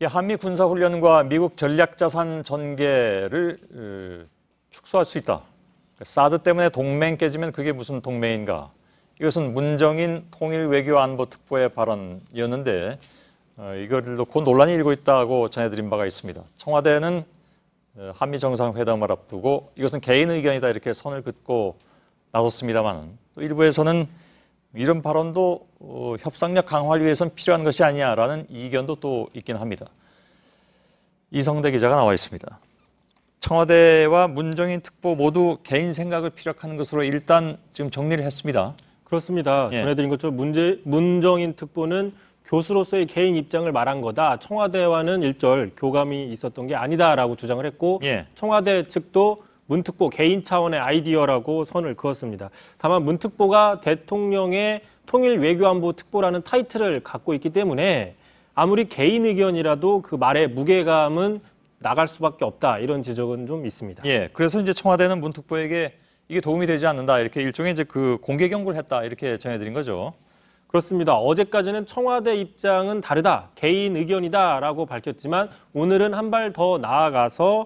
한미 군사훈련과 미국 전략자산 전개를 축소할 수 있다. 사드 때문에 동맹 깨지면 그게 무슨 동맹인가. 이것은 문정인 통일외교안보특보의 발언이었는데 이걸 놓고 논란이 일고 있다고 전해드린 바가 있습니다. 청와대는 한미 정상회담을 앞두고 이것은 개인 의견이다 이렇게 선을 긋고 나섰습니다만 또 일부에서는 이런 발언도 협상력 강화를 위해서는 필요한 것이 아니냐라는 이견도 또 있긴 합니다. 이성대 기자가 나와 있습니다. 청와대와 문정인 특보 모두 개인 생각을 피력하는 것으로 일단 지금 정리를 했습니다. 그렇습니다. 예. 전해드린 것처럼 문정인 특보는 교수로서의 개인 입장을 말한 거다. 청와대와는 일절 교감이 있었던 게 아니다라고 주장을 했고 예. 청와대 측도 문 특보 개인 차원의 아이디어라고 선을 그었습니다. 다만 문 특보가 대통령의 통일외교안보 특보라는 타이틀을 갖고 있기 때문에 아무리 개인 의견이라도 그 말의 무게감은 나갈 수밖에 없다. 이런 지적은 좀 있습니다. 예, 그래서 이제 청와대는 문 특보에게 이게 도움이 되지 않는다. 이렇게 일종의 이제 그 공개 경고를 했다. 이렇게 전해드린 거죠. 그렇습니다. 어제까지는 청와대 입장은 다르다. 개인 의견이다라고 밝혔지만 오늘은 한 발 더 나아가서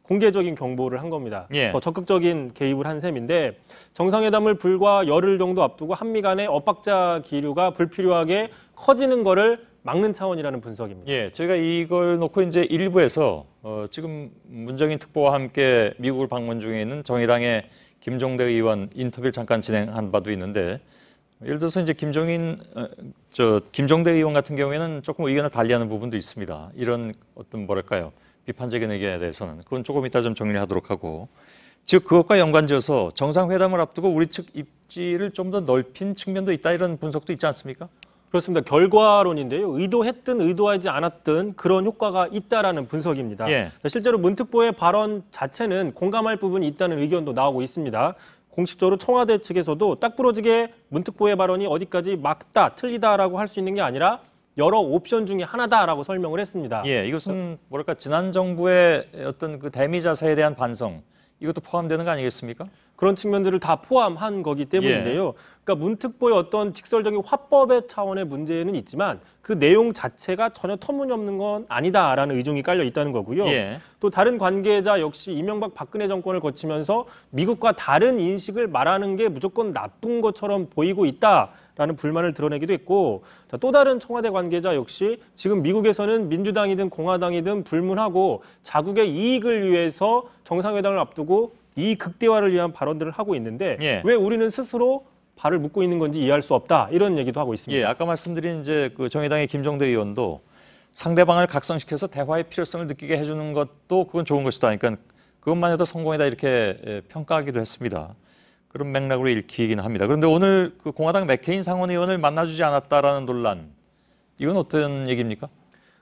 공개적인 경보를 한 겁니다. 예. 더 적극적인 개입을 한 셈인데 정상회담을 불과 열흘 정도 앞두고 한미 간의 엇박자 기류가 불필요하게 커지는 거를 막는 차원이라는 분석입니다. 예, 저희가 이걸 놓고 이제 일부에서 지금 문정인 특보와 함께 미국을 방문 중에 있는 정의당의 김종대 의원 인터뷰를 잠깐 진행한 바도 있는데 예를 들어서 이제 김종대 의원 같은 경우에는 조금 의견을 달리하는 부분도 있습니다. 이런 어떤 뭐랄까요? 비판적인 의견에 대해서는 그건 조금 이따 좀 정리하도록 하고 즉 그것과 연관지어서 정상회담을 앞두고 우리 측 입지를 좀 더 넓힌 측면도 있다 이런 분석도 있지 않습니까? 그렇습니다. 결과론인데요. 의도했든 의도하지 않았든 그런 효과가 있다라는 분석입니다. 예. 실제로 문 특보의 발언 자체는 공감할 부분이 있다는 의견도 나오고 있습니다. 공식적으로 청와대 측에서도 딱 부러지게 문특보의 발언이 어디까지 맞다, 틀리다라고 할 수 있는 게 아니라 여러 옵션 중에 하나다라고 설명을 했습니다. 예, 이것은 뭐랄까 지난 정부의 어떤 그 대미 자세에 대한 반성 이것도 포함되는 거 아니겠습니까? 그런 측면들을 다 포함한 거기 때문인데요. 그러니까 문특보의 어떤 직설적인 화법의 차원의 문제는 있지만 그 내용 자체가 전혀 터무니없는 건 아니다라는 의중이 깔려 있다는 거고요. 또 다른 관계자 역시 이명박 박근혜 정권을 거치면서 미국과 다른 인식을 말하는 게 무조건 나쁜 것처럼 보이고 있다라는 불만을 드러내기도 했고, 또 다른 청와대 관계자 역시 지금 미국에서는 민주당이든 공화당이든 불문하고 자국의 이익을 위해서 정상회담을 앞두고 이 극대화를 위한 발언들을 하고 있는데 왜 우리는 스스로 발을 묶고 있는 건지 이해할 수 없다 이런 얘기도 하고 있습니다. 예, 아까 말씀드린 이제 그 정의당의 김종대 의원도 상대방을 각성시켜서 대화의 필요성을 느끼게 해주는 것도 그건 좋은 것이다. 그러니까 그것만 해도 성공이다 이렇게 평가하기도 했습니다. 그런 맥락으로 읽히긴 합니다. 그런데 오늘 그 공화당 맥케인 상원 의원을 만나주지 않았다라는 논란, 이건 어떤 얘기입니까?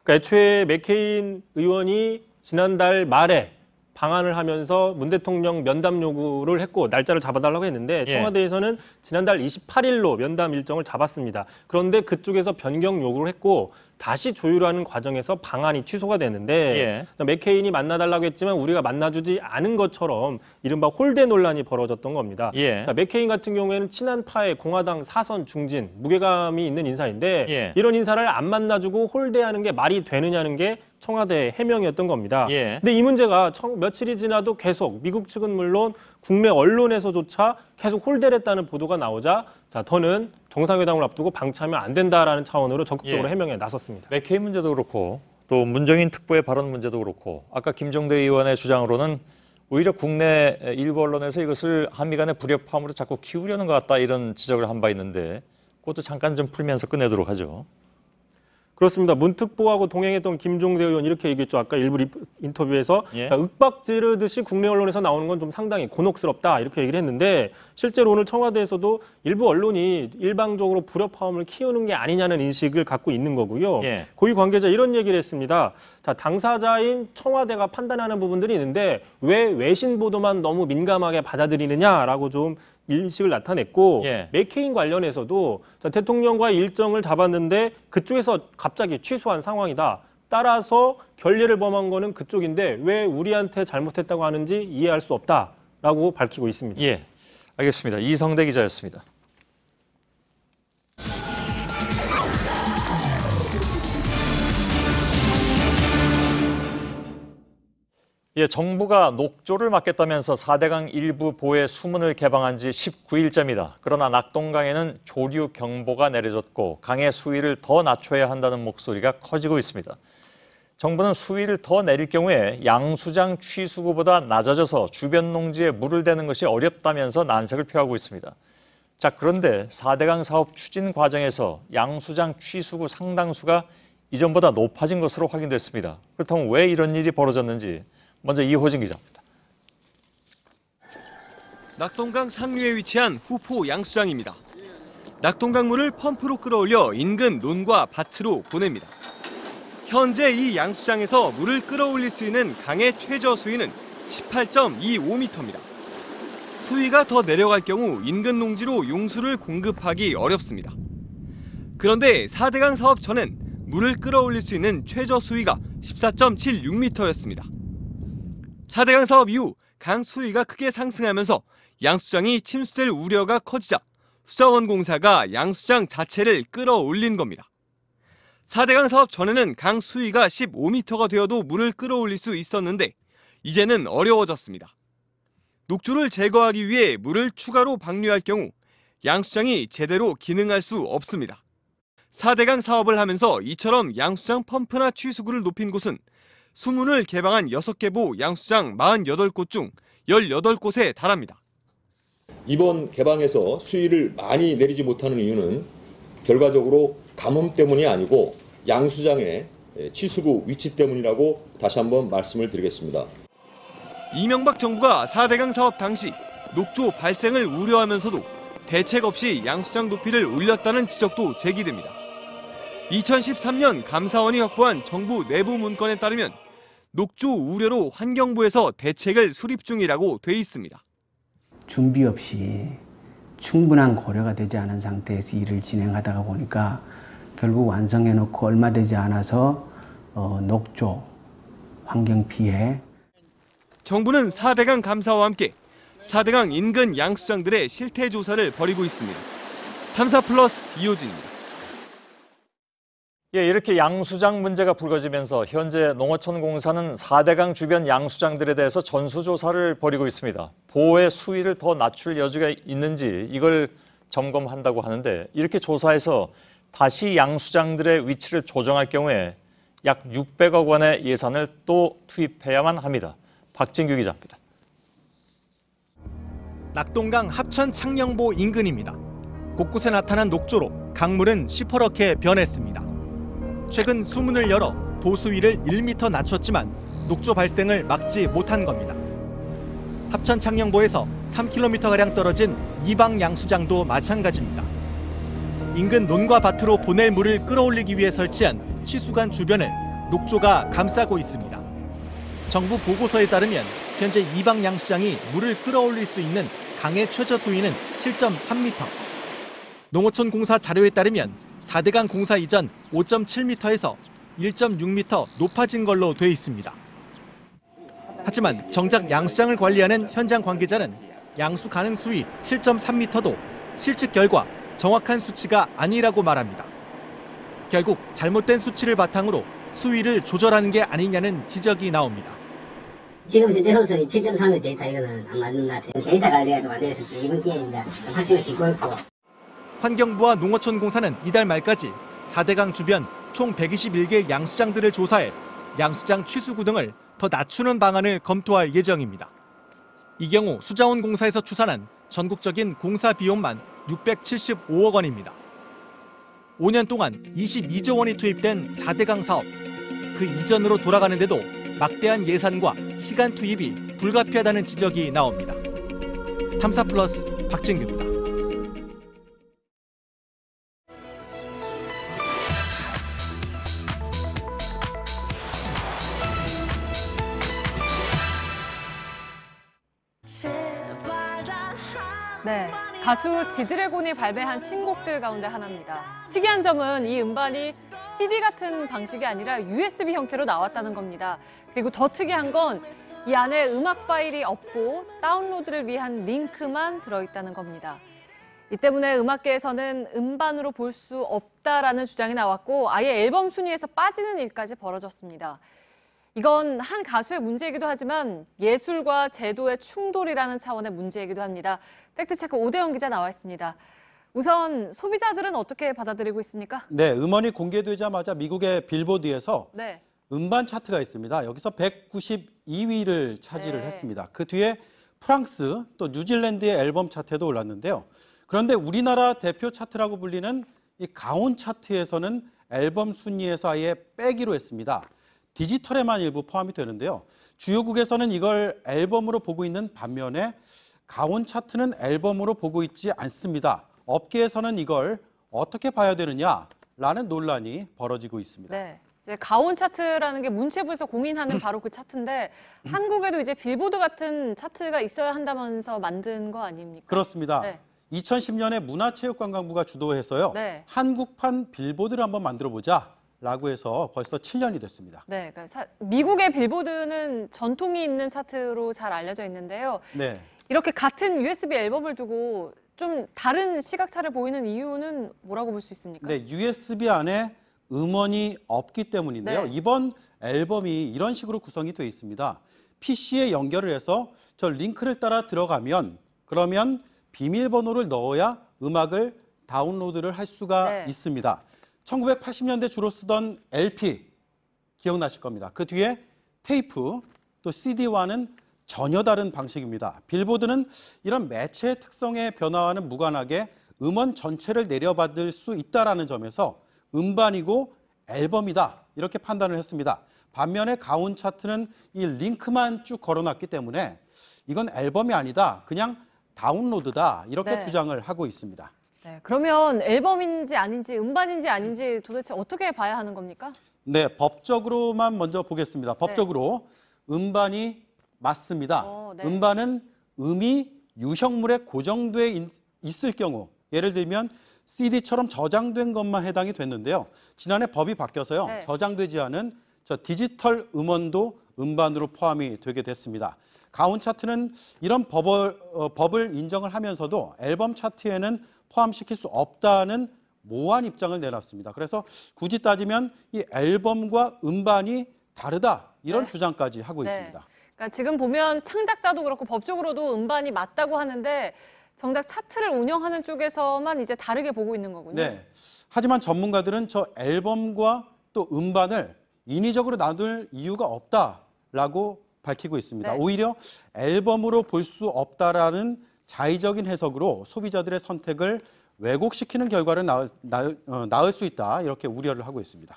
그러니까 애초에 맥케인 의원이 지난달 말에 방한을 하면서 문 대통령 면담 요구를 했고 날짜를 잡아달라고 했는데 청와대에서는 지난달 28일로 면담 일정을 잡았습니다. 그런데 그쪽에서 변경 요구를 했고 다시 조율하는 과정에서 방한이 취소가 되는데 맥케인이 만나달라고 했지만 우리가 만나주지 않은 것처럼 이른바 홀대 논란이 벌어졌던 겁니다. 그러니까 맥케인 같은 경우에는 친한파의 공화당 사선 중진, 무게감이 있는 인사인데 이런 인사를 안 만나주고 홀대하는 게 말이 되느냐는 게 청와대 해명이었던 겁니다. 근데 이 문제가 며칠이 지나도 계속 미국 측은 물론 국내 언론에서조차 계속 홀대를 했다는 보도가 나오자 더는 정상회담을 앞두고 방치하면 안 된다라는 차원으로 적극적으로 해명에 나섰습니다. 맥케인 문제도 그렇고 또 문정인 특보의 발언 문제도 그렇고 아까 김종대 의원의 주장으로는 오히려 국내 일부 언론에서 이것을 한미 간의 불협화음으로 자꾸 키우려는 것 같다 이런 지적을 한 바 있는데 그것도 잠깐 좀 풀면서 끝내도록 하죠. 그렇습니다. 문특보하고 동행했던 김종대 의원 이렇게 얘기했죠. 아까 일부 인터뷰에서 그러니까 윽박 지르듯이 국내 언론에서 나오는 건 좀 상당히 곤혹스럽다 이렇게 얘기를 했는데 실제로 오늘 청와대에서도 일부 언론이 일방적으로 불협화음을 키우는 게 아니냐는 인식을 갖고 있는 거고요. 고위 관계자 이런 얘기를 했습니다. 자, 당사자인 청와대가 판단하는 부분들이 있는데 왜 외신 보도만 너무 민감하게 받아들이느냐라고 좀 인식을 나타냈고 맥케인 관련해서도 대통령과의 일정을 잡았는데 그쪽에서 갑자기 취소한 상황이다. 따라서 결례를 범한 거는 그쪽인데 왜 우리한테 잘못했다고 하는지 이해할 수 없다라고 밝히고 있습니다. 예, 알겠습니다. 이성대 기자였습니다. 예, 정부가 녹조를 막겠다면서 4대강 일부 보의 수문을 개방한 지 19일째입니다. 그러나 낙동강에는 조류 경보가 내려졌고 강의 수위를 더 낮춰야 한다는 목소리가 커지고 있습니다. 정부는 수위를 더 내릴 경우에 양수장 취수구보다 낮아져서 주변 농지에 물을 대는 것이 어렵다면서 난색을 표하고 있습니다. 자, 그런데 4대강 사업 추진 과정에서 양수장 취수구 상당수가 이전보다 높아진 것으로 확인됐습니다. 그렇다면 왜 이런 일이 벌어졌는지 먼저 이호진 기자입니다. 낙동강 상류에 위치한 후포 양수장입니다. 낙동강 물을 펌프로 끌어올려 인근 논과 밭으로 보냅니다. 현재 이 양수장에서 물을 끌어올릴 수 있는 강의 최저 수위는 18.25m입니다. 수위가 더 내려갈 경우 인근 농지로 용수를 공급하기 어렵습니다. 그런데 4대강 사업 전엔 물을 끌어올릴 수 있는 최저 수위가 14.76m였습니다. 4대강 사업 이후 강 수위가 크게 상승하면서 양수장이 침수될 우려가 커지자 수자원공사가 양수장 자체를 끌어올린 겁니다. 4대강 사업 전에는 강 수위가 15m가 되어도 물을 끌어올릴 수 있었는데 이제는 어려워졌습니다. 녹조를 제거하기 위해 물을 추가로 방류할 경우 양수장이 제대로 기능할 수 없습니다. 4대강 사업을 하면서 이처럼 양수장 펌프나 취수구를 높인 곳은 수문을 개방한 6개 보 양수장 48곳 중 18곳에 달합니다. 이번 개방에서 수위를 많이 내리지 못하는 이유는 결과적으로 가뭄 때문이 아니고 양수장의 취수구 위치 때문이라고 다시 한번 말씀을 드리겠습니다. 이명박 정부가 4대강 사업 당시 녹조 발생을 우려하면서도 대책 없이 양수장 높이를 올렸다는 지적도 제기됩니다. 2013년 감사원이 확보한 정부 내부 문건에 따르면 녹조 우려로 환경부에서 대책을 수립 중이라고 돼 있습니다. 준비 없이 충분한 고려가 되지 않은 상태에서 일을 진행하다가 보니까 결국 완성해놓고 얼마 되지 않아서 녹조, 환경 피해. 정부는 4대강 감사와 함께 4대강 인근 양수장들의 실태 조사를 벌이고 있습니다. 탐사 플러스 이호진입니다. 예, 이렇게 양수장 문제가 불거지면서 현재 농어촌공사는 4대강 주변 양수장들에 대해서 전수조사를 벌이고 있습니다. 보호의 수위를 더 낮출 여지가 있는지 이걸 점검한다고 하는데 이렇게 조사해서 다시 양수장들의 위치를 조정할 경우에 약 600억 원의 예산을 또 투입해야만 합니다. 박진규 기자입니다. 낙동강 합천 창녕보 인근입니다. 곳곳에 나타난 녹조로 강물은 시퍼렇게 변했습니다. 최근 수문을 열어 보수위를 1m 낮췄지만 녹조 발생을 막지 못한 겁니다. 합천 창녕보에서 3km가량 떨어진 이방 양수장도 마찬가지입니다. 인근 논과 밭으로 보낼 물을 끌어올리기 위해 설치한 치수관 주변을 녹조가 감싸고 있습니다. 정부 보고서에 따르면 현재 이방 양수장이 물을 끌어올릴 수 있는 강의 최저 수위는 7.3m. 농어촌 공사 자료에 따르면 4대강 공사 이전 5.7m에서 1.6m 높아진 걸로 돼 있습니다. 하지만 정작 양수장을 관리하는 현장 관계자는 양수 가능 수위 7.3m도 실측 결과 정확한 수치가 아니라고 말합니다. 결국 잘못된 수치를 바탕으로 수위를 조절하는 게 아니냐는 지적이 나옵니다. 지금 현재로서 7.3의 데이터 이거는 안 맞는 것 같아요. 데이터 관리가 좀 안 돼서 이번 기회에 확정을 짓고 있고. 환경부와 농어촌공사는 이달 말까지 4대강 주변 총 121개 양수장들을 조사해 양수장 취수구 등을 더 낮추는 방안을 검토할 예정입니다. 이 경우 수자원공사에서 추산한 전국적인 공사 비용만 675억 원입니다. 5년 동안 22조 원이 투입된 4대강 사업. 그 이전으로 돌아가는데도 막대한 예산과 시간 투입이 불가피하다는 지적이 나옵니다. 탐사 플러스 박진규입니다. 네, 가수 지드래곤이 발매한 신곡들 가운데 하나입니다. 특이한 점은 이 음반이 CD 같은 방식이 아니라 USB 형태로 나왔다는 겁니다. 그리고 더 특이한 건 이 안에 음악 파일이 없고 다운로드를 위한 링크만 들어있다는 겁니다. 이 때문에 음악계에서는 음반으로 볼 수 없다라는 주장이 나왔고 아예 앨범 순위에서 빠지는 일까지 벌어졌습니다. 이건 한 가수의 문제이기도 하지만 예술과 제도의 충돌이라는 차원의 문제이기도 합니다. 팩트체크 오대영 기자 나와 있습니다. 우선 소비자들은 어떻게 받아들이고 있습니까? 네, 음원이 공개되자마자 미국의 빌보드에서 네. 음반 차트가 있습니다. 여기서 192위를 차지를 했습니다. 그 뒤에 프랑스 또 뉴질랜드의 앨범 차트에도 올랐는데요. 그런데 우리나라 대표 차트라고 불리는 이 가온 차트에서는 앨범 순위에서 아예 빼기로 했습니다. 디지털에만 일부 포함이 되는데요. 주요국에서는 이걸 앨범으로 보고 있는 반면에 가온 차트는 앨범으로 보고 있지 않습니다. 업계에서는 이걸 어떻게 봐야 되느냐라는 논란이 벌어지고 있습니다. 네. 이제 가온 차트라는 게 문체부에서 공인하는 바로 그 차트인데 한국에도 이제 빌보드 같은 차트가 있어야 한다면서 만든 거 아닙니까? 그렇습니다. 네. 2010년에 문화체육관광부가 주도해서요. 네. 한국판 빌보드를 한번 만들어보자라고 해서 벌써 7년이 됐습니다. 네, 그러니까 미국의 빌보드는 전통이 있는 차트로 잘 알려져 있는데요. 네. 이렇게 같은 USB 앨범을 두고 좀 다른 시각차를 보이는 이유는 뭐라고 볼 수 있습니까? 네, USB 안에 음원이 없기 때문인데요. 네. 이번 앨범이 이런 식으로 구성이 되어 있습니다. PC에 연결을 해서 저 링크를 따라 들어가면 그러면 비밀번호를 넣어야 음악을 다운로드를 할 수가 있습니다. 1980년대 주로 쓰던 LP 기억나실 겁니다. 그 뒤에 테이프 또 CD와는 전혀 다른 방식입니다. 빌보드는 이런 매체의 특성에 변화와는 무관하게 음원 전체를 내려받을 수 있다는 점에서 음반이고 앨범이다 이렇게 판단을 했습니다. 반면에 가온 차트는 이 링크만 쭉 걸어놨기 때문에 이건 앨범이 아니다, 그냥 다운로드다 이렇게 주장을 하고 있습니다. 네, 그러면 앨범인지 아닌지 음반인지 아닌지 도대체 어떻게 봐야 하는 겁니까? 네, 법적으로만 먼저 보겠습니다. 법적으로 음반이 맞습니다. 네. 음반은 음이 유형물에 고정돼 있을 경우, 예를 들면 CD처럼 저장된 것만 해당이 됐는데요. 지난해 법이 바뀌어서요. 네. 저장되지 않은 저 디지털 음원도 음반으로 포함이 되게 됐습니다. 가온 차트는 이런 법을 인정을 하면서도 앨범 차트에는 포함시킬 수 없다는 모호한 입장을 내놨습니다. 그래서 굳이 따지면 이 앨범과 음반이 다르다 이런 네. 주장까지 하고 네. 있습니다. 그러니까 지금 보면 창작자도 그렇고 법적으로도 음반이 맞다고 하는데 정작 차트를 운영하는 쪽에서만 이제 다르게 보고 있는 거군요. 네. 하지만 전문가들은 저 앨범과 또 음반을 인위적으로 나눌 이유가 없다라고 밝히고 있습니다. 네. 오히려 앨범으로 볼 수 없다라는 자의적인 해석으로 소비자들의 선택을 왜곡시키는 결과를 낳을 수 있다 이렇게 우려를 하고 있습니다.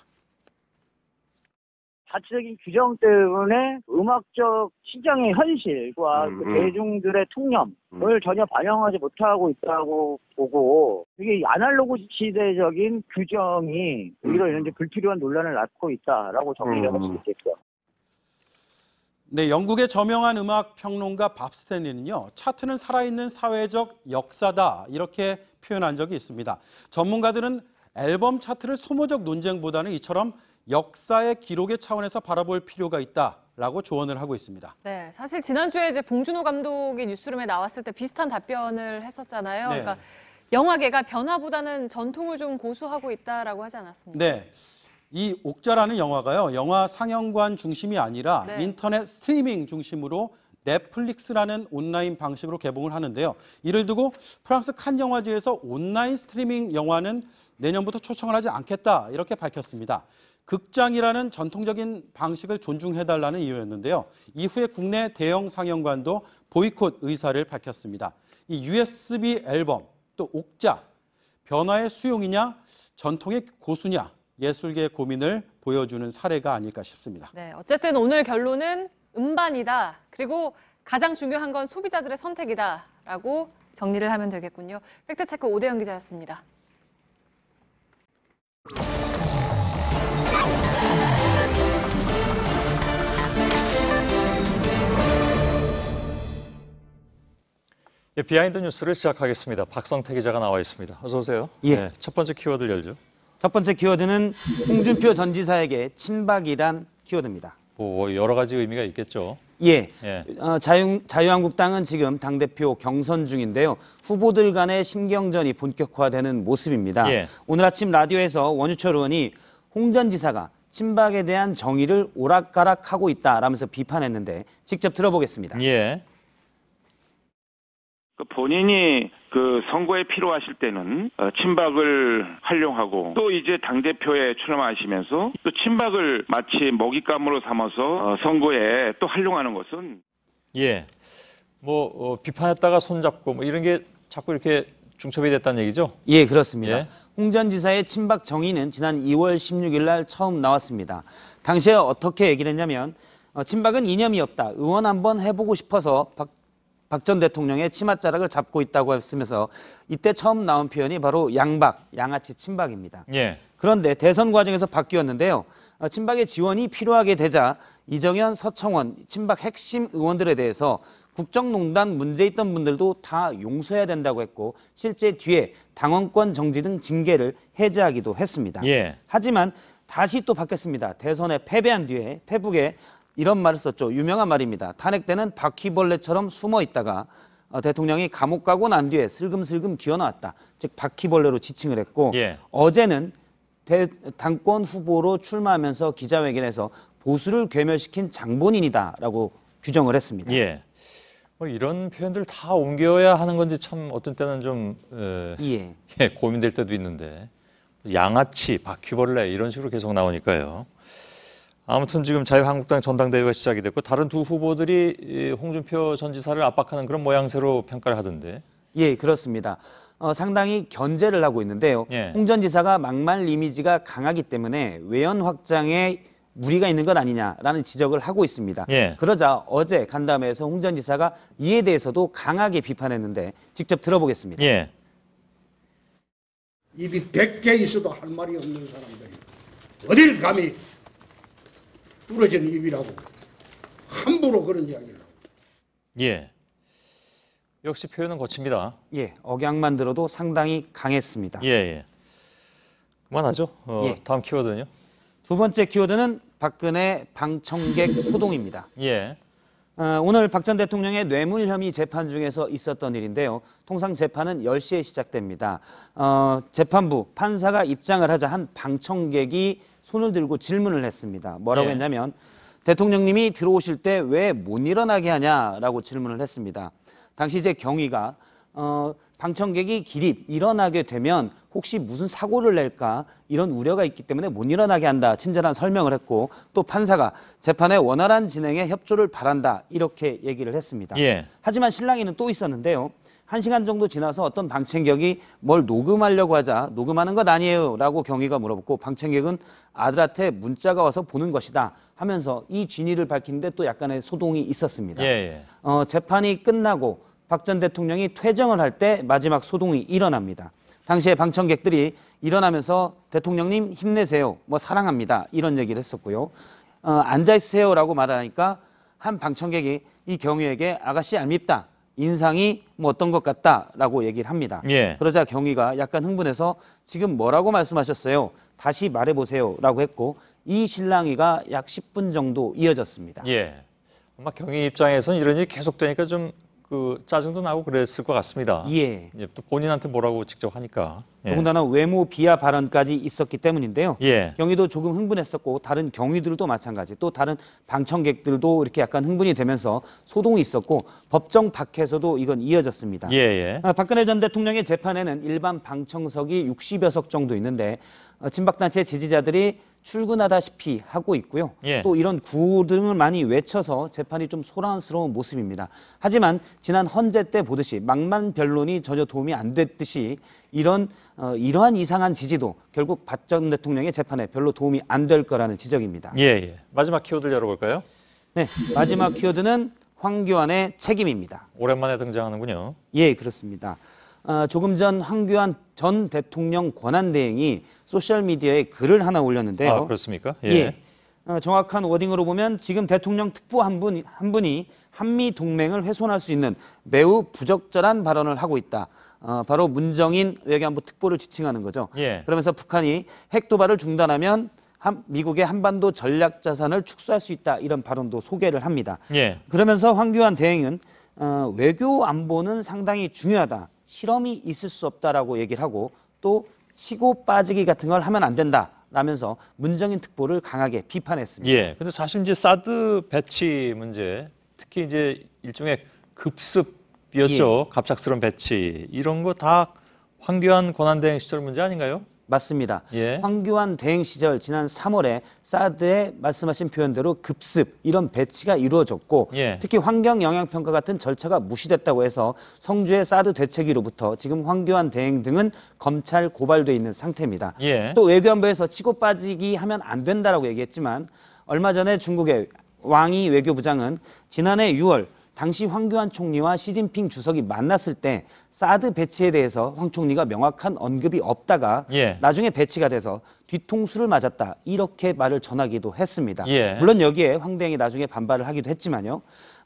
자체적인 규정 때문에 음악적 시장의 현실과 그 대중들의 통념을 전혀 반영하지 못하고 있다고 보고 이게 아날로그 시대적인 규정이 오히려 이런 불필요한 논란을 낳고 있다라고 정리를 할 수 있겠죠. 네, 영국의 저명한 음악 평론가 밥 스탠리는요, 차트는 살아있는 사회적 역사다 이렇게 표현한 적이 있습니다. 전문가들은 앨범 차트를 소모적 논쟁보다는 이처럼 역사의 기록의 차원에서 바라볼 필요가 있다라고 조언을 하고 있습니다. 네, 사실 지난주에 이제 봉준호 감독이 뉴스룸에 나왔을 때 비슷한 답변을 했었잖아요. 네. 그러니까 영화계가 변화보다는 전통을 좀 고수하고 있다라고 하지 않았습니까? 네. 이 옥자라는 영화가요, 영화 상영관 중심이 아니라 네. 인터넷 스트리밍 중심으로 넷플릭스라는 온라인 방식으로 개봉을 하는데요. 이를 두고 프랑스 칸 영화제에서 온라인 스트리밍 영화는 내년부터 초청을 하지 않겠다 이렇게 밝혔습니다. 극장이라는 전통적인 방식을 존중해달라는 이유였는데요. 이후에 국내 대형 상영관도 보이콧 의사를 밝혔습니다. 이 USB 앨범, 또 옥자, 변화의 수용이냐, 전통의 고수냐, 예술계의 고민을 보여주는 사례가 아닐까 싶습니다. 네, 어쨌든 오늘 결론은 음반이다. 그리고 가장 중요한 건 소비자들의 선택이다라고 정리를 하면 되겠군요. 팩트체크 오대영 기자였습니다. 예, 비하인드 뉴스를 시작하겠습니다. 박성태 기자가 나와 있습니다. 어서 오세요. 예. 네, 첫 번째 키워드를 열죠. 첫 번째 키워드는 홍준표 전 지사에게 친박이란 키워드입니다. 뭐 여러 가지 의미가 있겠죠. 예. 예. 자유한국당은 지금 당대표 경선 중인데요. 후보들 간의 신경전이 본격화되는 모습입니다. 예. 오늘 아침 라디오에서 원유철 의원이 홍 전 지사가 친박에 대한 정의를 오락가락하고 있다라면서 비판했는데 직접 들어보겠습니다. 예. 본인이 그 선거에 필요하실 때는 친박을 활용하고 또 이제 당대표에 출마하시면서 또 친박을 마치 먹잇감으로 삼아서 선거에 또 활용하는 것은 예. 뭐 비판했다가 손잡고 뭐 이런 게 자꾸 이렇게 중첩이 됐다는 얘기죠? 예, 그렇습니다. 예. 홍 전 지사의 친박 정의는 지난 2월 16일 날 처음 나왔습니다. 당시에 어떻게 얘기를 했냐면 친박은 이념이 없다. 의원 한번 해보고 싶어서 박 전 대통령의 치맛자락을 잡고 있다고 했으면서 이때 처음 나온 표현이 바로 양박, 양아치 친박입니다. 예. 그런데 대선 과정에서 바뀌었는데요. 친박의 지원이 필요하게 되자 이정현, 서청원, 친박 핵심 의원들에 대해서 국정농단 문제 있던 분들도 다 용서해야 된다고 했고 실제 뒤에 당원권 정지 등 징계를 해제하기도 했습니다. 예. 하지만 다시 또 바뀌었습니다. 대선에 패배한 뒤에 페북에 이런 말을 썼죠. 유명한 말입니다. 탄핵 때는 바퀴벌레처럼 숨어 있다가 대통령이 감옥 가고 난 뒤에 슬금슬금 기어나왔다. 즉 바퀴벌레로 지칭을 했고 예. 어제는 당권 후보로 출마하면서 기자회견에서 보수를 괴멸시킨 장본인이다라고 규정을 했습니다. 예. 뭐 이런 표현들 다 옮겨야 하는 건지 참 어떤 때는 좀 예. 고민될 때도 있는데 양아치, 바퀴벌레 이런 식으로 계속 나오니까요. 아무튼 지금 자유한국당 전당대회가 시작이 됐고 다른 두 후보들이 홍준표 전 지사를 압박하는 그런 모양새로 평가를 하던데. 예, 그렇습니다. 상당히 견제를 하고 있는데요. 예. 홍 전 지사가 막말 이미지가 강하기 때문에 외연 확장에 무리가 있는 것 아니냐라는 지적을 하고 있습니다. 예. 그러자 어제 간담회에서 홍 전 지사가 이에 대해서도 강하게 비판했는데 직접 들어보겠습니다. 예. 입이 100개 있어도 할 말이 없는 사람들이 어딜 감히 부러진 입이라고 함부로 그런 이야기를 하고. 예. 역시 표현은 거칩니다. 예, 억양만 들어도 상당히 강했습니다. 예. 그만하죠. 예. 다음 키워드는요? 두 번째 키워드는 박근혜 방청객 소동입니다. 예. 오늘 박 전 대통령의 뇌물 혐의 재판 중에서 있었던 일인데요. 통상 재판은 10시에 시작됩니다. 재판부 판사가 입장을 하자 한 방청객이 손을 들고 질문을 했습니다. 뭐라고 했냐면 대통령님이 들어오실 때 왜 못 일어나게 하냐라고 질문을 했습니다. 당시 이제 경위가 방청객이 길이 일어나게 되면 혹시 무슨 사고를 낼까 이런 우려가 있기 때문에 못 일어나게 한다 친절한 설명을 했고 또 판사가 재판의 원활한 진행에 협조를 바란다 이렇게 얘기를 했습니다. 예. 하지만 실랑이는 또 있었는데요. 1시간 정도 지나서 어떤 방청객이 뭘 녹음하려고 하자 녹음하는 것 아니에요 라고 경위가 물어봤고 방청객은 아들한테 문자가 와서 보는 것이다 하면서 이 진위를 밝히는데 또 약간의 소동이 있었습니다. 재판이 끝나고 박 전 대통령이 퇴정을 할 때 마지막 소동이 일어납니다. 당시에 방청객들이 일어나면서 대통령님 힘내세요, 뭐 사랑합니다 이런 얘기를 했었고요. 앉아있으세요라고 말하니까 한 방청객이 이 경위에게 아가씨 얄밉다. 인상이 뭐 어떤 것 같다라고 얘기를 합니다. 그러자 경위가 약간 흥분해서 지금 뭐라고 말씀하셨어요? 다시 말해보세요라고 했고 이 실랑이가 약 10분 정도 이어졌습니다. 아마 경위 입장에서는 이런 일이 계속되니까 좀 짜증도 나고 그랬을 것 같습니다. 또 본인한테 뭐라고 직접 하니까. 더군다나 외모 비하 발언까지 있었기 때문인데요. 경위도 조금 흥분했었고 다른 경위들도 마찬가지 또 다른 방청객들도 이렇게 약간 흥분이 되면서 소동이 있었고 법정 밖에서도 이건 이어졌습니다. 박근혜 전 대통령의 재판에는 일반 방청석이 60여 석 정도 있는데 친박단체 지지자들이 출근하다시피 하고 있고요. 또 이런 구호 등을 많이 외쳐서 재판이 좀 소란스러운 모습입니다. 하지만 지난 헌재 때 보듯이 막말 변론이 전혀 도움이 안 됐듯이 이러한 이상한 지지도 결국 박 전 대통령의 재판에 별로 도움이 안 될 거라는 지적입니다. 마지막 키워드를 열어볼까요? 네, 마지막 키워드는 황교안의 책임입니다. 오랜만에 등장하는군요. 그렇습니다. 조금 전 황교안 전 대통령 권한대행이 소셜미디어에 글을 하나 올렸는데요. 그렇습니까? 정확한 워딩으로 보면 지금 대통령 특보 한 분이 한미 동맹을 훼손할 수 있는 매우 부적절한 발언을 하고 있다. 바로 문정인 외교안보 특보를 지칭하는 거죠. 그러면서 북한이 핵 도발을 중단하면 미국의 한반도 전략 자산을 축소할 수 있다. 이런 발언도 소개를 합니다. 그러면서 황교안 대행은 외교 안보는 상당히 중요하다. 실험이 있을 수 없다라고 얘기를 하고 또 치고 빠지기 같은 걸 하면 안 된다라면서 문정인 특보를 강하게 비판했습니다. 근데 사실 이제 사드 배치 문제, 특히 이제 일종의 급습이었죠. 갑작스러운 배치 이런 거 다 황교안 권한대행 시절 문제 아닌가요? 맞습니다. 황교안 대행 시절 지난 3월에 사드에 말씀하신 표현대로 급습 이런 배치가 이루어졌고 특히 환경영향평가 같은 절차가 무시됐다고 해서 성주의 사드 되채기로부터 지금 황교안 대행 등은 검찰 고발돼 있는 상태입니다. 또 외교안보에서 치고 빠지기 하면 안 된다라고 얘기했지만 얼마 전에 중국의 왕이 외교부장은 지난해 6월 당시 황교안 총리와 시진핑 주석이 만났을 때 사드 배치에 대해서 황 총리가 명확한 언급이 없다가 나중에 배치가 돼서 뒤통수를 맞았다 이렇게 말을 전하기도 했습니다. 물론 여기에 황 대행이 나중에 반발을 하기도 했지만요.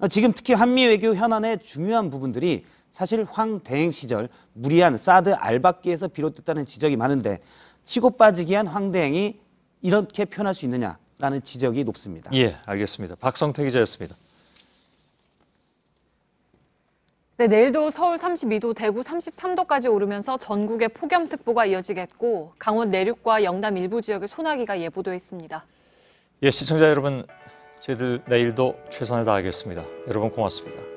지금 특히 한미 외교 현안의 중요한 부분들이 사실 황 대행 시절 무리한 사드 알박기에서 비롯됐다는 지적이 많은데 치고 빠지기 한 황 대행이 이렇게 표현할 수 있느냐라는 지적이 높습니다. 알겠습니다. 박성태 기자였습니다. 네, 내일도 서울 32도, 대구 33도까지 오르면서 전국에 폭염특보가 이어지겠고 강원 내륙과 영남 일부 지역에 소나기가 예보돼 있습니다. 시청자 여러분, 저희들 내일도 최선을 다하겠습니다. 여러분 고맙습니다.